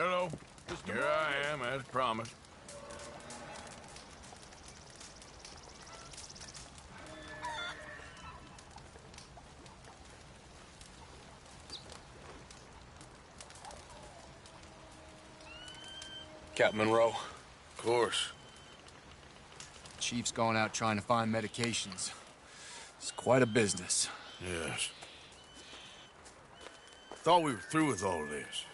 Hello. Here I am, as promised. Captain Monroe. Of course. Chief's gone out trying to find medications. It's quite a business. Yes. Thought we were through with all this.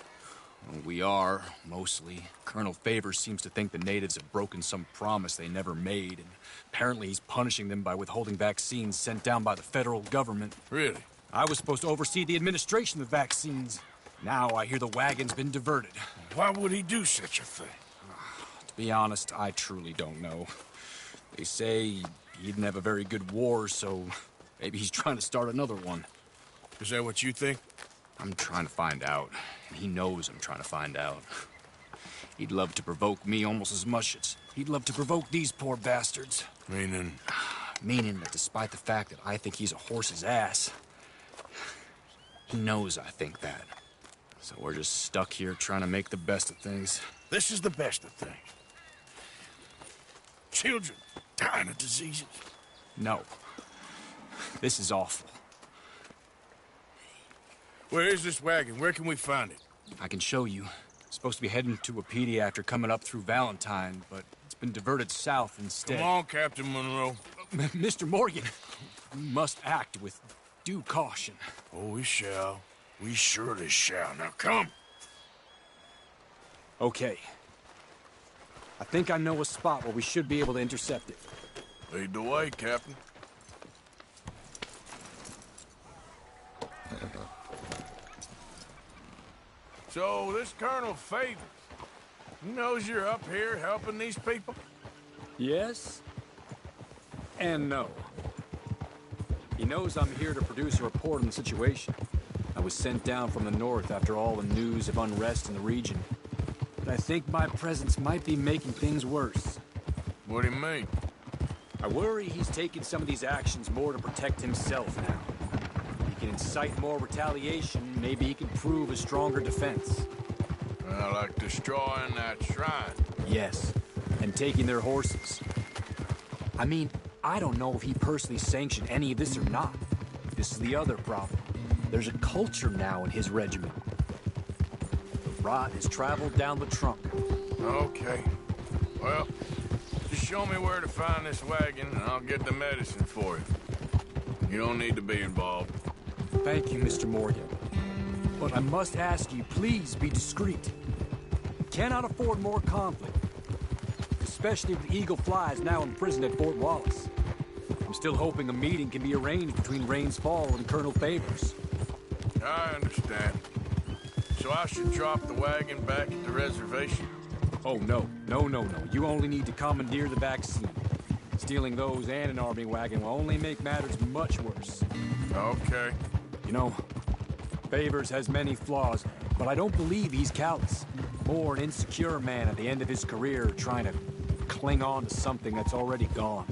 Well, we are, mostly. Colonel Favors seems to think the natives have broken some promise they never made, and apparently he's punishing them by withholding vaccines sent down by the federal government. Really? I was supposed to oversee the administration of vaccines. Now I hear the wagon's been diverted. Why would he do such a thing? To be honest, I truly don't know. They say he didn't have a very good war, so maybe he's trying to start another one. Is that what you think? I'm trying to find out. And he knows I'm trying to find out. He'd love to provoke me almost as much as he'd love to provoke these poor bastards. Meaning? Meaning that despite the fact that I think he's a horse's ass, he knows I think that. So we're just stuck here trying to make the best of things. This is the best of things. Children dying of diseases. No. This is awful. Where is this wagon? Where can we find it? I can show you. It's supposed to be heading to a pediatric coming up through Valentine, but it's been diverted south instead. Come on, Captain Monroe. Mr. Morgan, we must act with due caution. Oh, we shall. We surely shall. Now, come. Okay. I think I know a spot where we should be able to intercept it. Lead the way, Captain. So, this Colonel Favors, he knows you're up here helping these people? Yes. And no. He knows I'm here to produce a report on the situation. I was sent down from the north after all the news of unrest in the region. But I think my presence might be making things worse. What do you mean? I worry he's taking some of these actions more to protect himself now. He can incite more retaliation, maybe he can prove a stronger defense. Well, like destroying that shrine. Yes, and taking their horses. I mean, I don't know if he personally sanctioned any of this or not. This is the other problem. There's a culture now in his regiment. The rot has traveled down the trunk. Okay. Well, just show me where to find this wagon, and I'll get the medicine for you. You don't need to be involved. Thank you, Mr. Morgan. But I must ask you, please be discreet. We cannot afford more conflict. Especially if the Eagle Fly is now imprisoned at Fort Wallace. I'm still hoping a meeting can be arranged between Rains Fall and Colonel Favors. I understand. So I should drop the wagon back at the reservation? Oh, no. No. You only need to commandeer the vaccine. Stealing those and an army wagon will only make matters much worse. Okay. You know, Favors has many flaws, but I don't believe he's callous. More an insecure man at the end of his career trying to cling on to something that's already gone.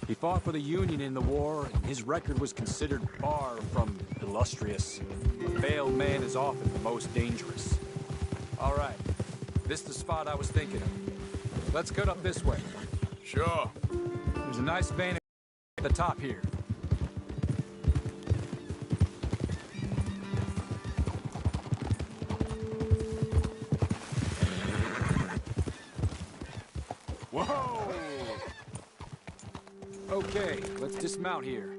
He fought for the Union in the war, and his record was considered far from illustrious. A failed man is often the most dangerous. All right, this is the spot I was thinking of. Let's cut up this way. Sure. There's a nice vantage at the top here. Whoa! Okay, let's dismount here.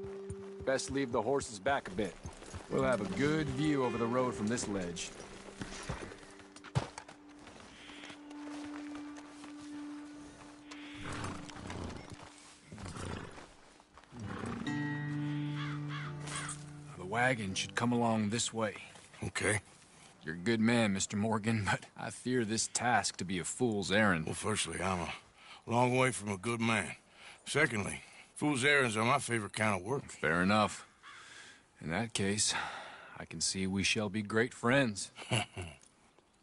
Best leave the horses back a bit. We'll have a good view over the road from this ledge. The wagon should come along this way. Okay. You're a good man, Mr. Morgan, but I fear this task to be a fool's errand. Well, firstly, I'm a long way from a good man. Secondly, fool's errands are my favorite kind of work. Fair enough. In that case, I can see we shall be great friends.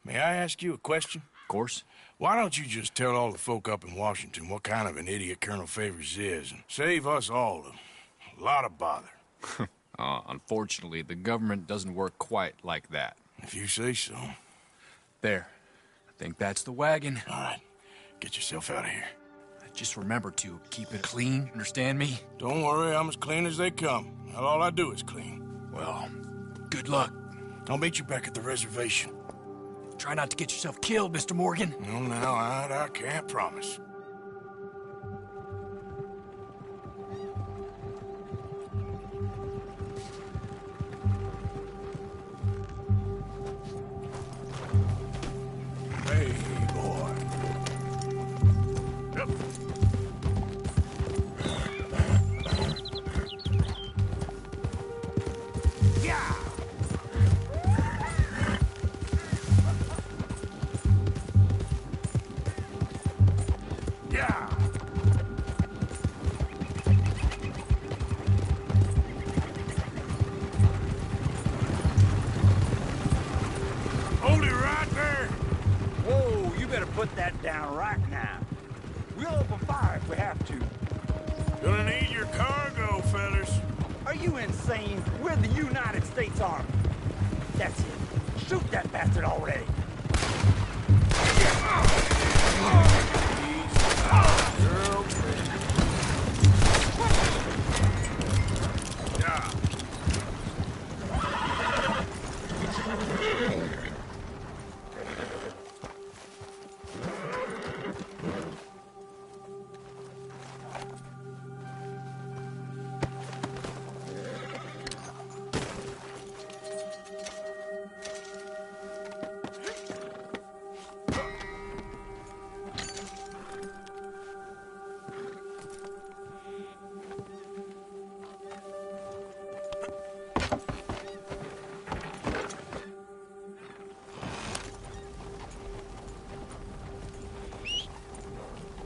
May I ask you a question? Of course. Why don't you just tell all the folk up in Washington what kind of an idiot Colonel Favors is and save us all a lot of bother? Unfortunately, the government doesn't work quite like that. If you say so. There. Think that's the wagon. All right, get yourself out of here. Just remember to keep it clean, understand me? Don't worry, I'm as clean as they come. All I do is clean. Well, good luck. I'll meet you back at the reservation. Try not to get yourself killed, Mr. Morgan. Well, now, I can't promise. Hey, boy. Yep. Yeah! Yeah. Hold it right there. Whoa, you better put that down right now. We'll open fire if we have to. Gonna need your cargo, fellas. Are you insane? We're the United States Army. That's it. Shoot that bastard already. Yeah.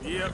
Yep.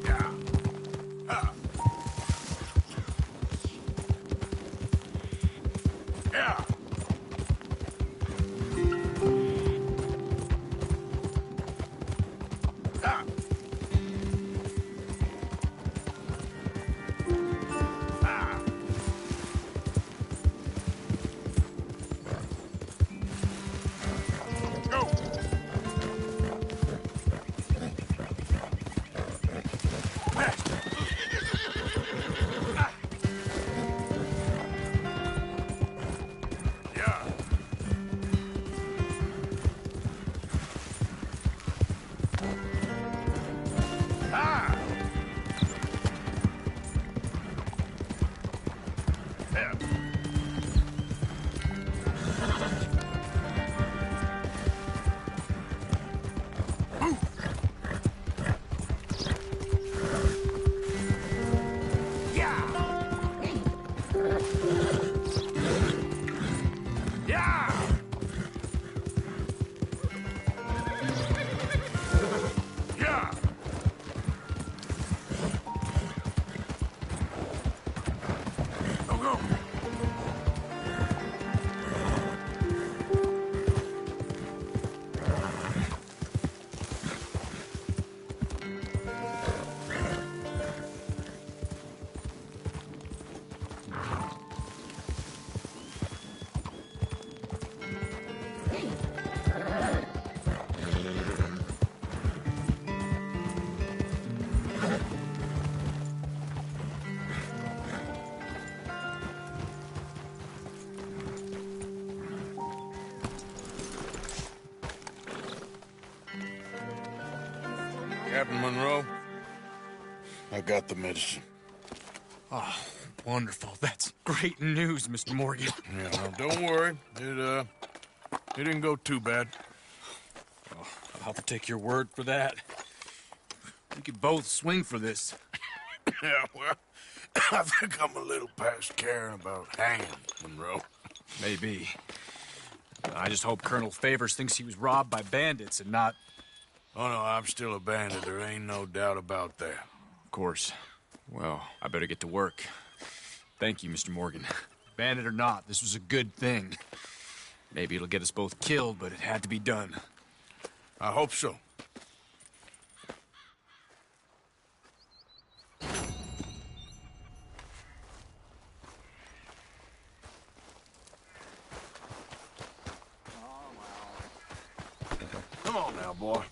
Yeah. Ah. Ah. Go. Yeah. Ah. Yeah. Yeah. Yeah. Go, go. Captain Monroe, I got the medicine. Oh, wonderful. That's great news, Mr. Morgan. Yeah, well, don't worry. It didn't go too bad. Oh, I'll have to take your word for that. We could both swing for this. Yeah, well, I think I'm a little past caring about hanging, Monroe. Maybe. I just hope Colonel Favors thinks he was robbed by bandits and not... Oh, no, I'm still a bandit. There ain't no doubt about that. Of course. Well, I better get to work. Thank you, Mr. Morgan. Bandit or not, this was a good thing. Maybe it'll get us both killed, but it had to be done. I hope so. Come on now, boy.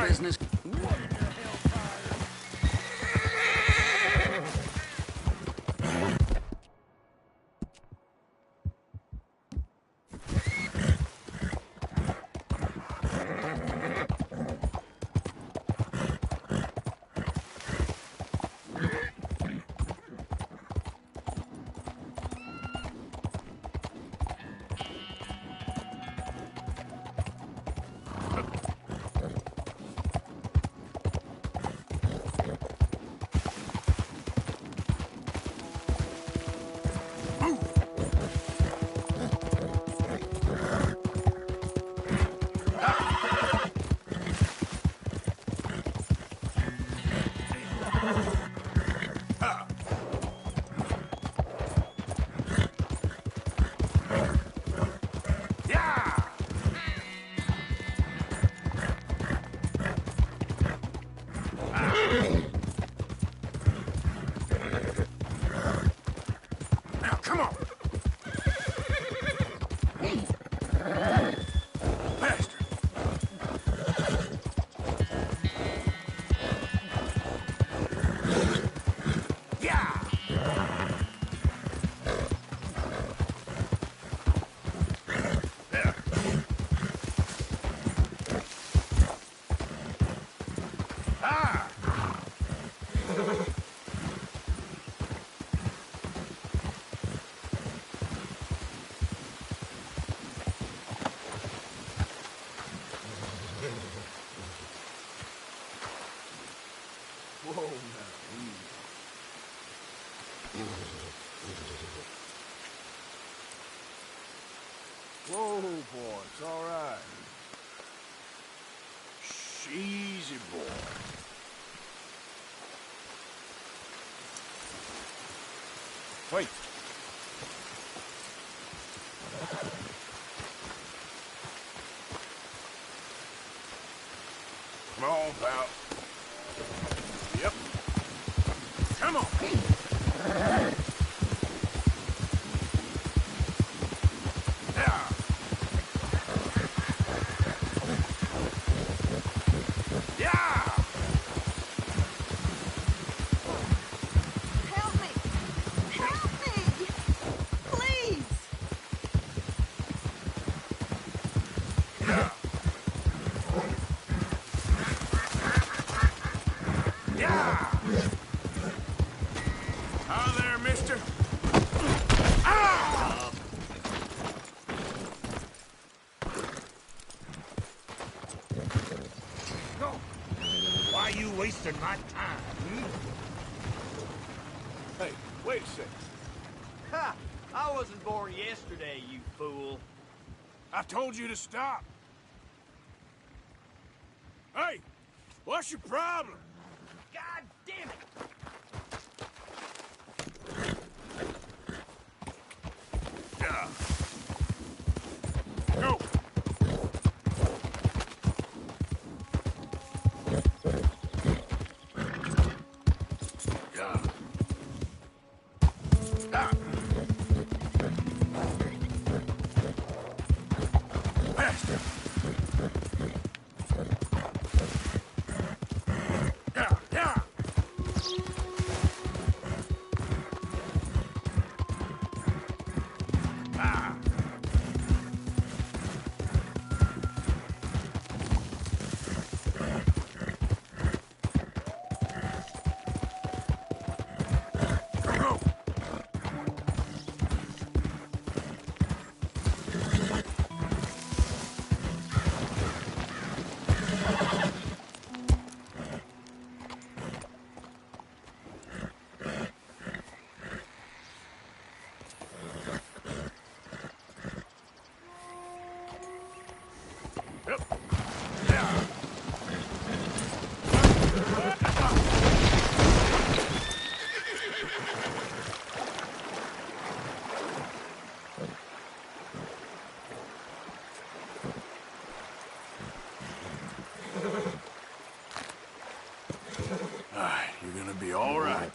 Business. Whoa, now. Whoa, boy, it's all right. Easy, boy. Wait. Come on, pal. Yep. Come on. Yeah. Yeah. Help me! Help me! Please! Yeah. Yeah. Hi there, mister. Ah! Go! Why you wasting my time, Hey, wait a second. Ha! I wasn't born yesterday, you fool. I told you to stop. Hey, what's your problem? God damn it! Yeah. Go. Yeah. Ah. Faster. Yeah, yeah. Ah. Go. Yep. Yeah. You're gonna be all right.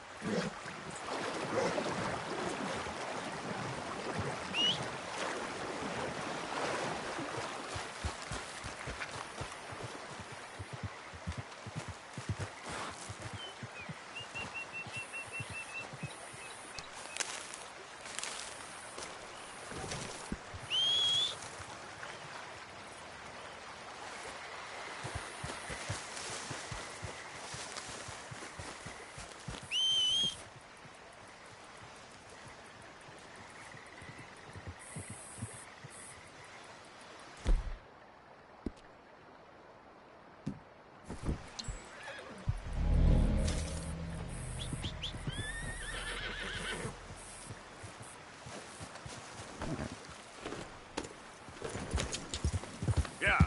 Yeah.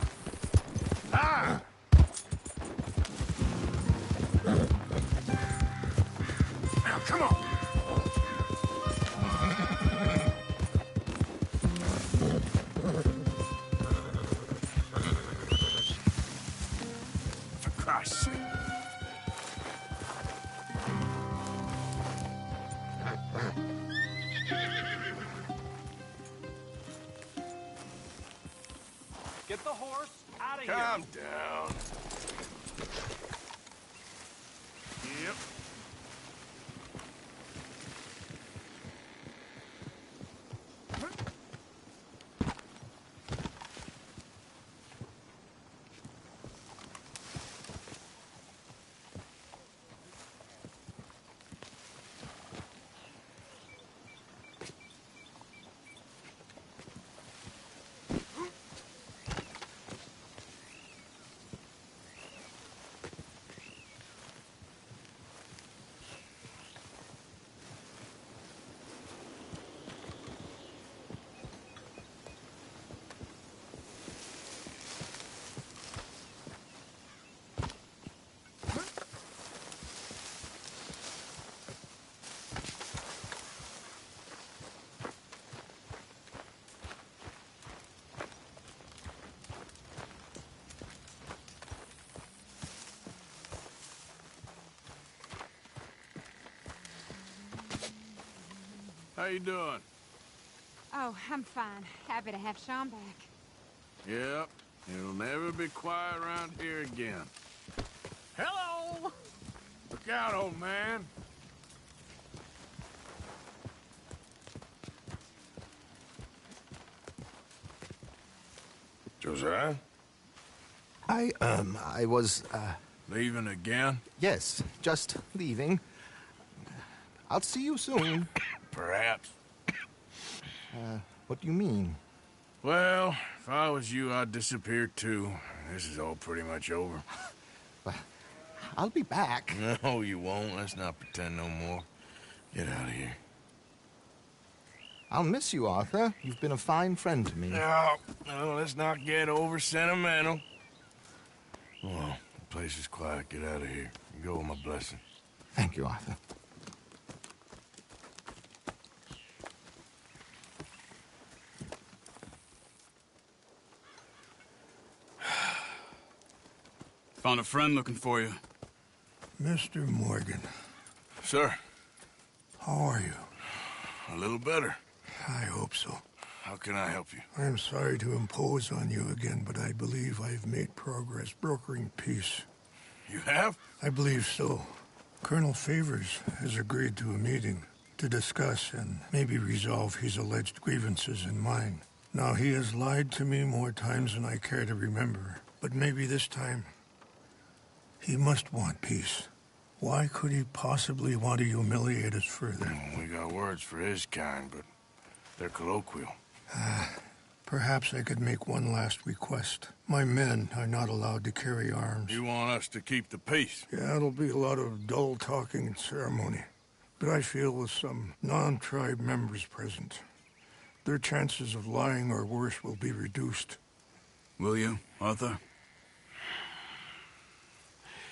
Ah! Now, come on. For Christ's sake. Get the horse out of here. Calm down. Yep. How you doing? Oh, I'm fine. Happy to have Sean back. Yep. It'll never be quiet around here again. Hello! Look out, old man. Josiah? I was, Leaving again? Yes, just leaving. I'll see you soon. Perhaps. What do you mean? Well, if I was you, I'd disappear too. This is all pretty much over. Well, I'll be back. No, you won't. Let's not pretend no more. Get out of here. I'll miss you, Arthur. You've been a fine friend to me. No, let's not get over sentimental. Well, the place is quiet. Get out of here. You go with my blessing. Thank you, Arthur. Found a friend looking for you. Mr. Morgan. Sir. How are you? A little better. I hope so. How can I help you? I'm sorry to impose on you again, but I believe I've made progress brokering peace. You have? I believe so. Colonel Favors has agreed to a meeting to discuss and maybe resolve his alleged grievances and mine. Now, he has lied to me more times than I care to remember, but maybe this time he must want peace. Why could he possibly want to humiliate us further? We got words for his kind, but they're colloquial. Perhaps I could make one last request. My men are not allowed to carry arms. You want us to keep the peace? Yeah, it'll be a lot of dull talking and ceremony. But I feel with some non-tribe members present, their chances of lying or worse will be reduced. Will you, Arthur?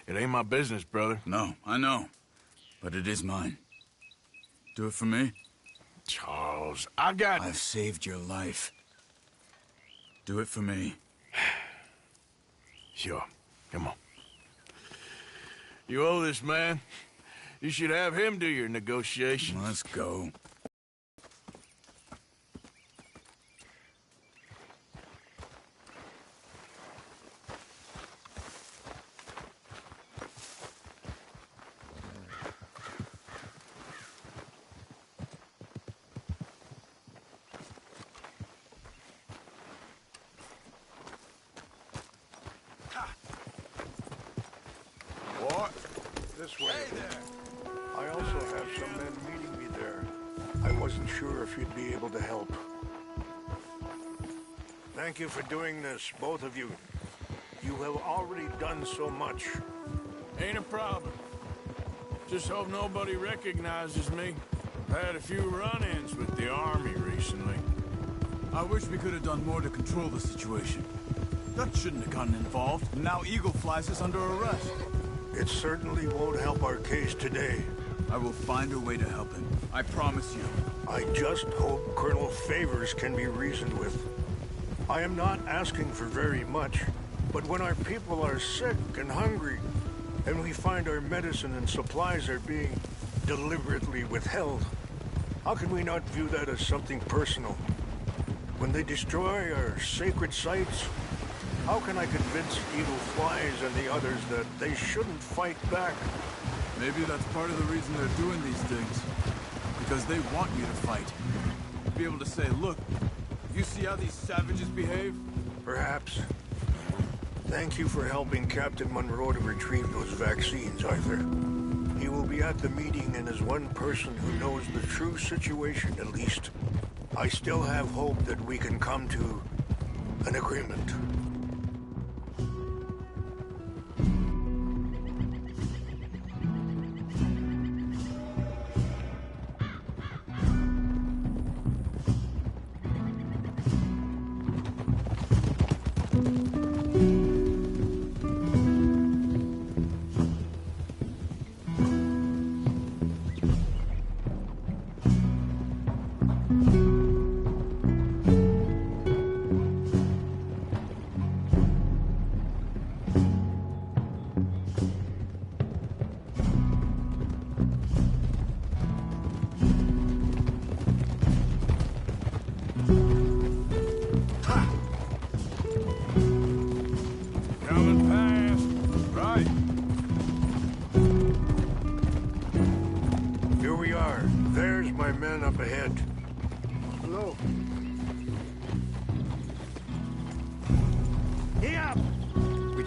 It ain't my business, brother. No, I know. But it is mine. Do it for me? Charles, I've saved your life. Do it for me. Sure. Come on. You owe this man. You should have him do your negotiations. Let's go. What? This way. Hey there. I also have some men meeting me there. I wasn't sure if you'd be able to help. Thank you for doing this, both of you. You have already done so much. Ain't a problem. Just hope nobody recognizes me. I had a few run-ins with the army recently. I wish we could have done more to control the situation. Dutch shouldn't have gotten involved. Now Eagle flies us under arrest. It certainly won't help our case today. I will find a way to help him. I promise you. I just hope Colonel Favors can be reasoned with. I am not asking for very much, but when our people are sick and hungry, and we find our medicine and supplies are being deliberately withheld, how can we not view that as something personal? When they destroy our sacred sites, how can I convince Eagle Flies and the others that they shouldn't fight back? Maybe that's part of the reason they're doing these things. Because they want you to fight. Be able to say, look, you see how these savages behave? Perhaps. Thank you for helping Captain Monroe to retrieve those vaccines, Arthur. He will be at the meeting and is one person who knows the true situation, at least. I still have hope that we can come to an agreement.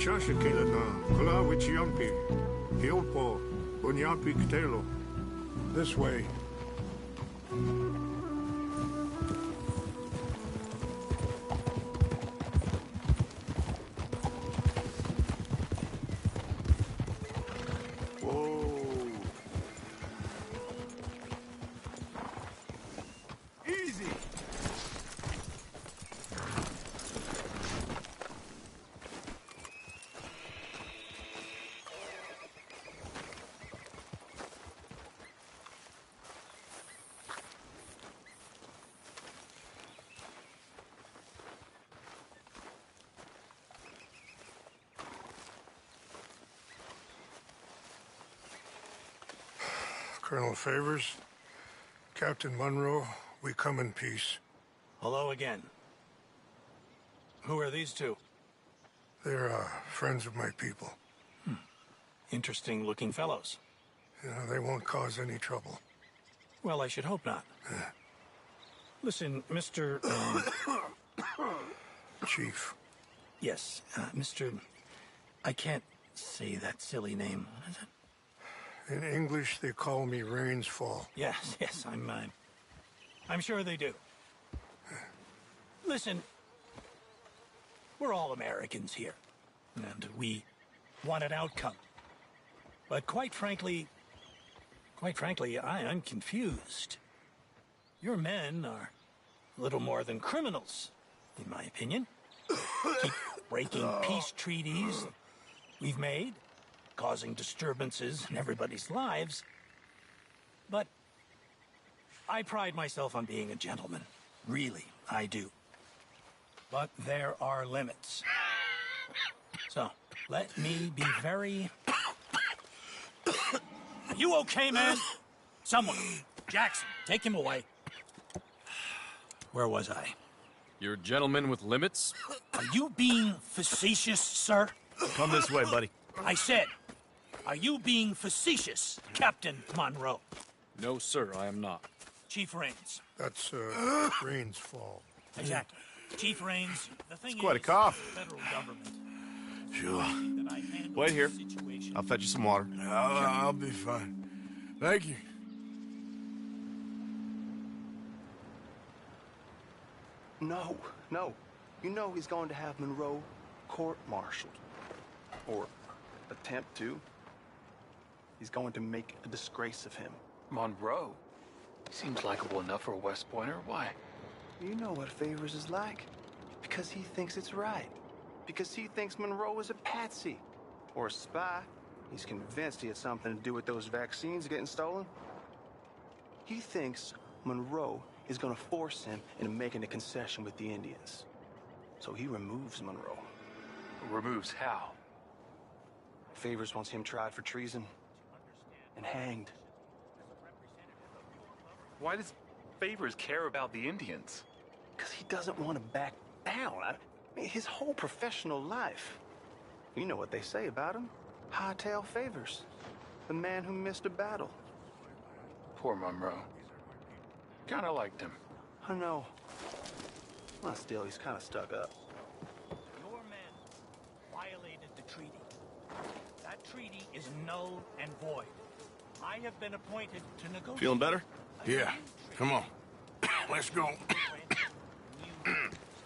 chasha kila na, kala which yampi, hiolpo, bunyampi ktelo. This way. Colonel Favors, Captain Monroe, we come in peace. Hello again. Who are these two? They're friends of my people. Interesting looking fellows. Yeah, they won't cause any trouble. Well, I should hope not. Listen, Mr. Chief. Yes, Mr. I can't say that silly name. What is it? In English, they call me Rains Fall. Yes, I'm sure they do. Listen, we're all Americans here, and we want an outcome. But quite frankly, I'm confused. Your men are a little more than criminals, in my opinion. Keep breaking peace treaties we've made, causing disturbances in everybody's lives. But I pride myself on being a gentleman. Really, I do. But there are limits. So, let me be very... Are you okay, man? Someone. Jackson, take him away. Where was I? You're a gentleman with limits? Are you being facetious, sir? Come this way, buddy. I said, are you being facetious, Captain Monroe? No, sir, I am not. Chief Rains. That's, Rains Fall. Exactly. Chief Rains, the thing It's quite a is, cough. the federal government. Sure. Wait here. I'll fetch you some water. I'll be fine. Thank you. No. You know he's going to have Monroe court-martialed. Or attempt to. He's going to make a disgrace of him. Monroe? Seems likable enough for a West Pointer. Why? You know what Favors is like. Because he thinks it's right. Because he thinks Monroe is a patsy. Or a spy. He's convinced he had something to do with those vaccines getting stolen. He thinks Monroe is going to force him into making a concession with the Indians. So he removes Monroe. Removes how? Favors wants him tried for treason and hanged. Why does Favors care about the Indians? Because he doesn't want to back down. I mean, his whole professional life. You know what they say about him. Hightail Favors. The man who missed a battle. Poor Monroe. Kinda liked him. I know. Well, still, he's kind of stuck up. Your men violated the treaty. That treaty is null and void. I have been appointed to negotiate. Feeling better? Yeah. Come on. Let's go.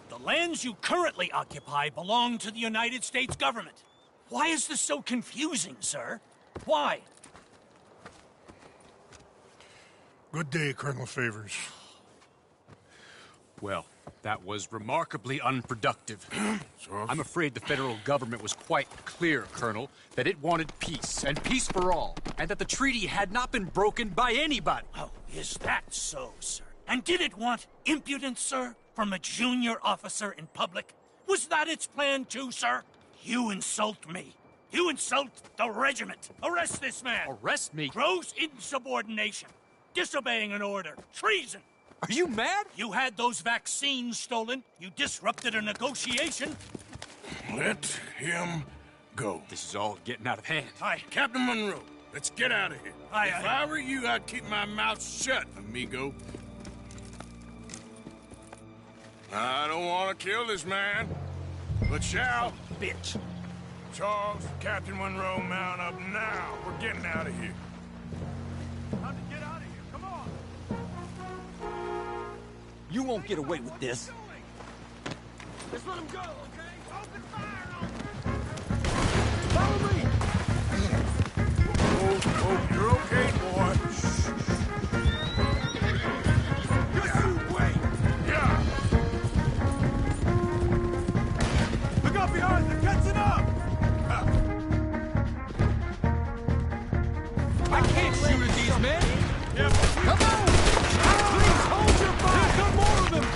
The lands you currently occupy belong to the United States government. Why is this so confusing, sir? Why? Good day, Colonel Favors. Well, that was remarkably unproductive. I'm afraid the federal government was quite clear, Colonel, that it wanted peace, and peace for all, and that the treaty had not been broken by anybody. Oh, is that so, sir? And did it want impudence, sir, from a junior officer in public? Was that its plan too, sir? You insult me. You insult the regiment. Arrest this man. Arrest me? Gross insubordination. Disobeying an order. Treason. Are you mad? You had those vaccines stolen. You disrupted a negotiation. Let him go. This is all getting out of hand. Aye. Captain Monroe, let's get out of here. Aye, If I were you, I'd keep my mouth shut, amigo. I don't want to kill this man, but shall. Bitch. Charles, Captain Monroe, mount up now. We're getting out of here. Time to get out of here. Come on. You won't get away with this. Let's let him go, okay? Open fire on him. Follow me. Oh, you're okay, boy. Shh. Just you wait. Yeah. Look out behind you. Catching up. I can't shoot at these men! Yeah, Come on! Please hold your fire! There's some more of them!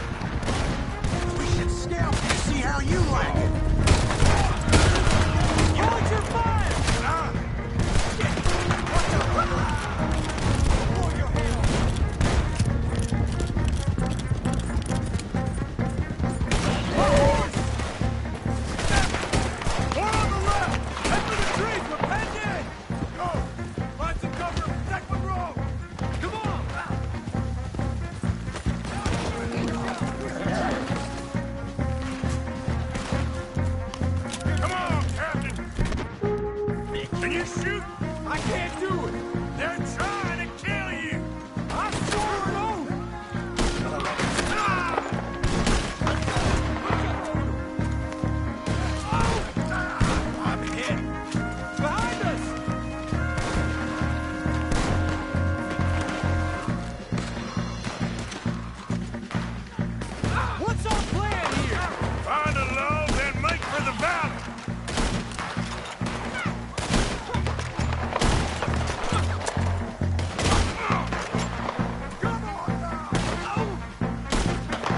We should scalp you, see how you like it. Hold your fire! One on the left. Head for the trees. We're penned in. Go. Find some cover. Protect Monroe. Come on. come on, Captain. Can you shoot? I can't do it. They're trying to kill you. I sure don't. I'm hit. Behind us. What's our plan here? Find a log, then make for the valley.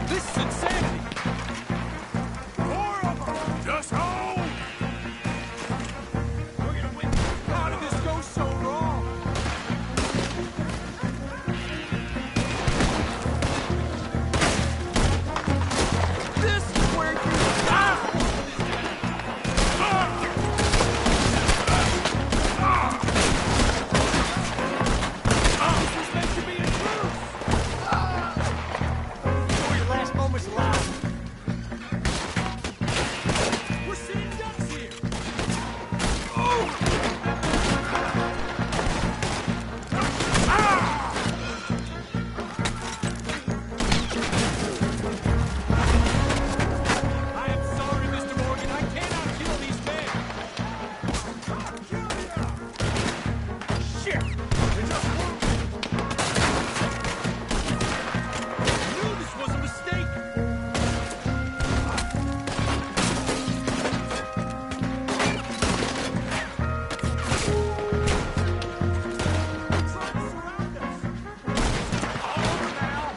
This is insanity! Four of them. Just hold. We're gonna win. How did this go so wrong? This is where you This was meant to be a truce. For your last moments alive. We're sitting ducks here. I am sorry, Mr. Morgan. I cannot kill these men! Shit! They just won. I knew this was a mistake! Trying to surround us. All over now.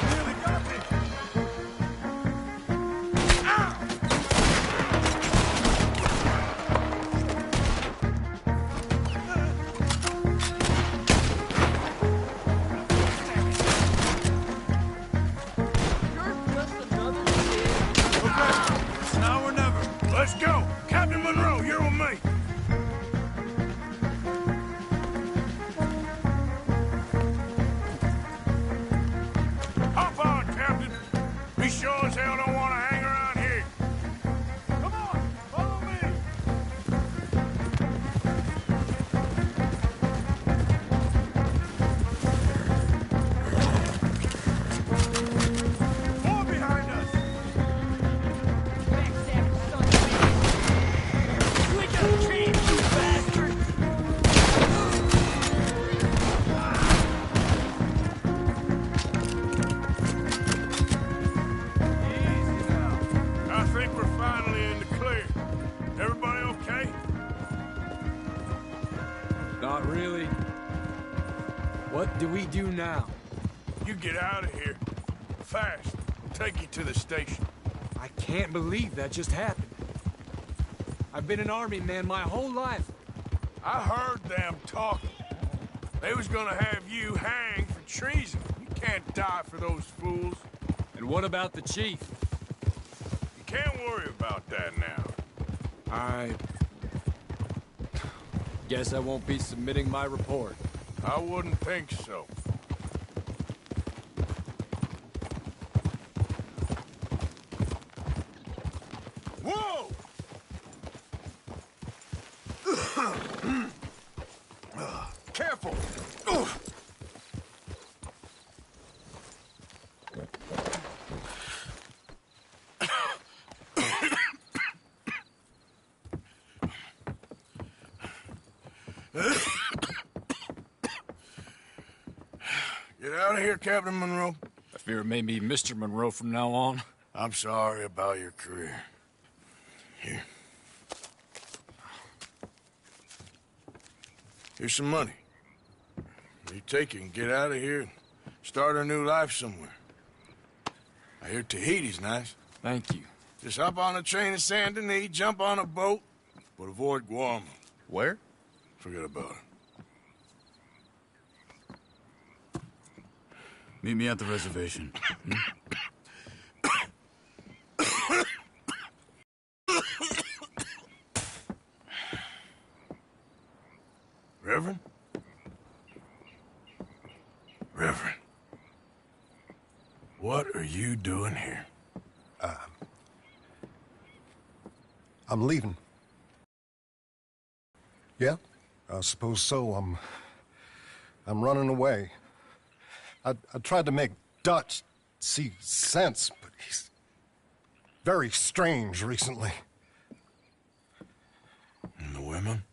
Nearly got me. It's now or never. Let's go. Captain Monroe, you're with me. Hop on, Captain. We sure as hell don't want to hang around here. Come on, follow me. Four behind us. We got a chance, you bastard. Easy now. I think we're finally in the clear. Everybody okay? Not really. What do we do now? You get out of here. Fast. We'll take you to the station. I can't believe that just happened. I've been an army man my whole life. I heard them talking. They was gonna have you hanged for treason. You can't die for those fools. And what about the chief? You can't worry about that now. I guess I won't be submitting my report. I wouldn't think so. hear, Captain Monroe? I fear it may be Mr. Monroe from now on. I'm sorry about your career. Here. Here's some money. You take it and get out of here and start a new life somewhere. I hear Tahiti's nice. Thank you. Just hop on a train to Saint Denis, jump on a boat, but avoid Guam. Where? Forget about it. Meet me at the reservation. Reverend? Reverend. What are you doing here? I'm leaving. Yeah, I suppose so. I'm running away. I tried to make Dutch see sense, but he's very strange recently. And the women?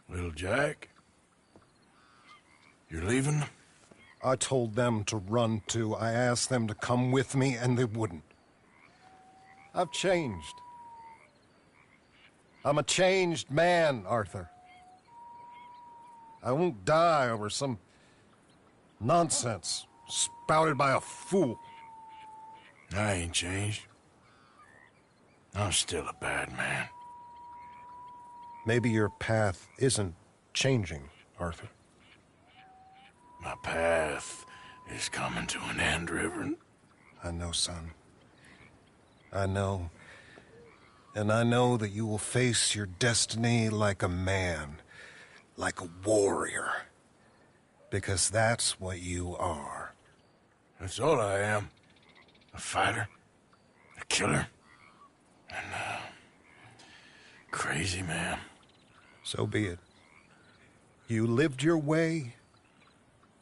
Little Jack? You're leaving? I told them to run too. I asked them to come with me, and they wouldn't. I've changed. I'm a changed man, Arthur. I won't die over some nonsense spouted by a fool. I ain't changed. I'm still a bad man. Maybe your path isn't changing, Arthur. My path is coming to an end, Reverend. I know, son. I know. And I know that you will face your destiny like a man, like a warrior. Because that's what you are. That's all I am. A fighter, a killer, and a crazy man. So be it. You lived your way,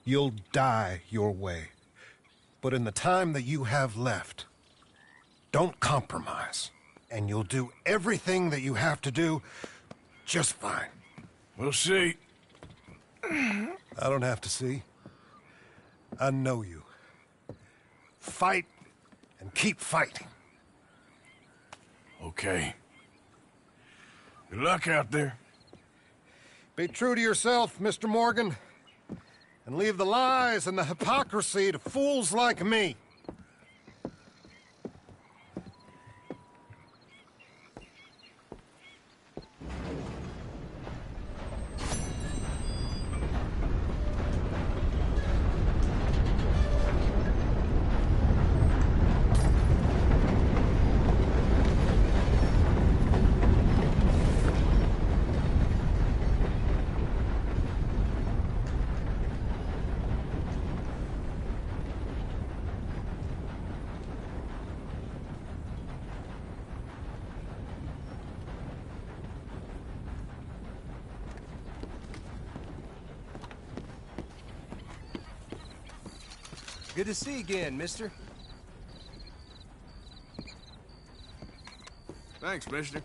you'll die your way. But in the time that you have left, don't compromise. And you'll do everything that you have to do just fine. We'll see. I don't have to see. I know you. Fight and keep fighting. Okay. Good luck out there. Be true to yourself, Mr. Morgan, and leave the lies and the hypocrisy to fools like me. Good to see you again, mister. Thanks, mister.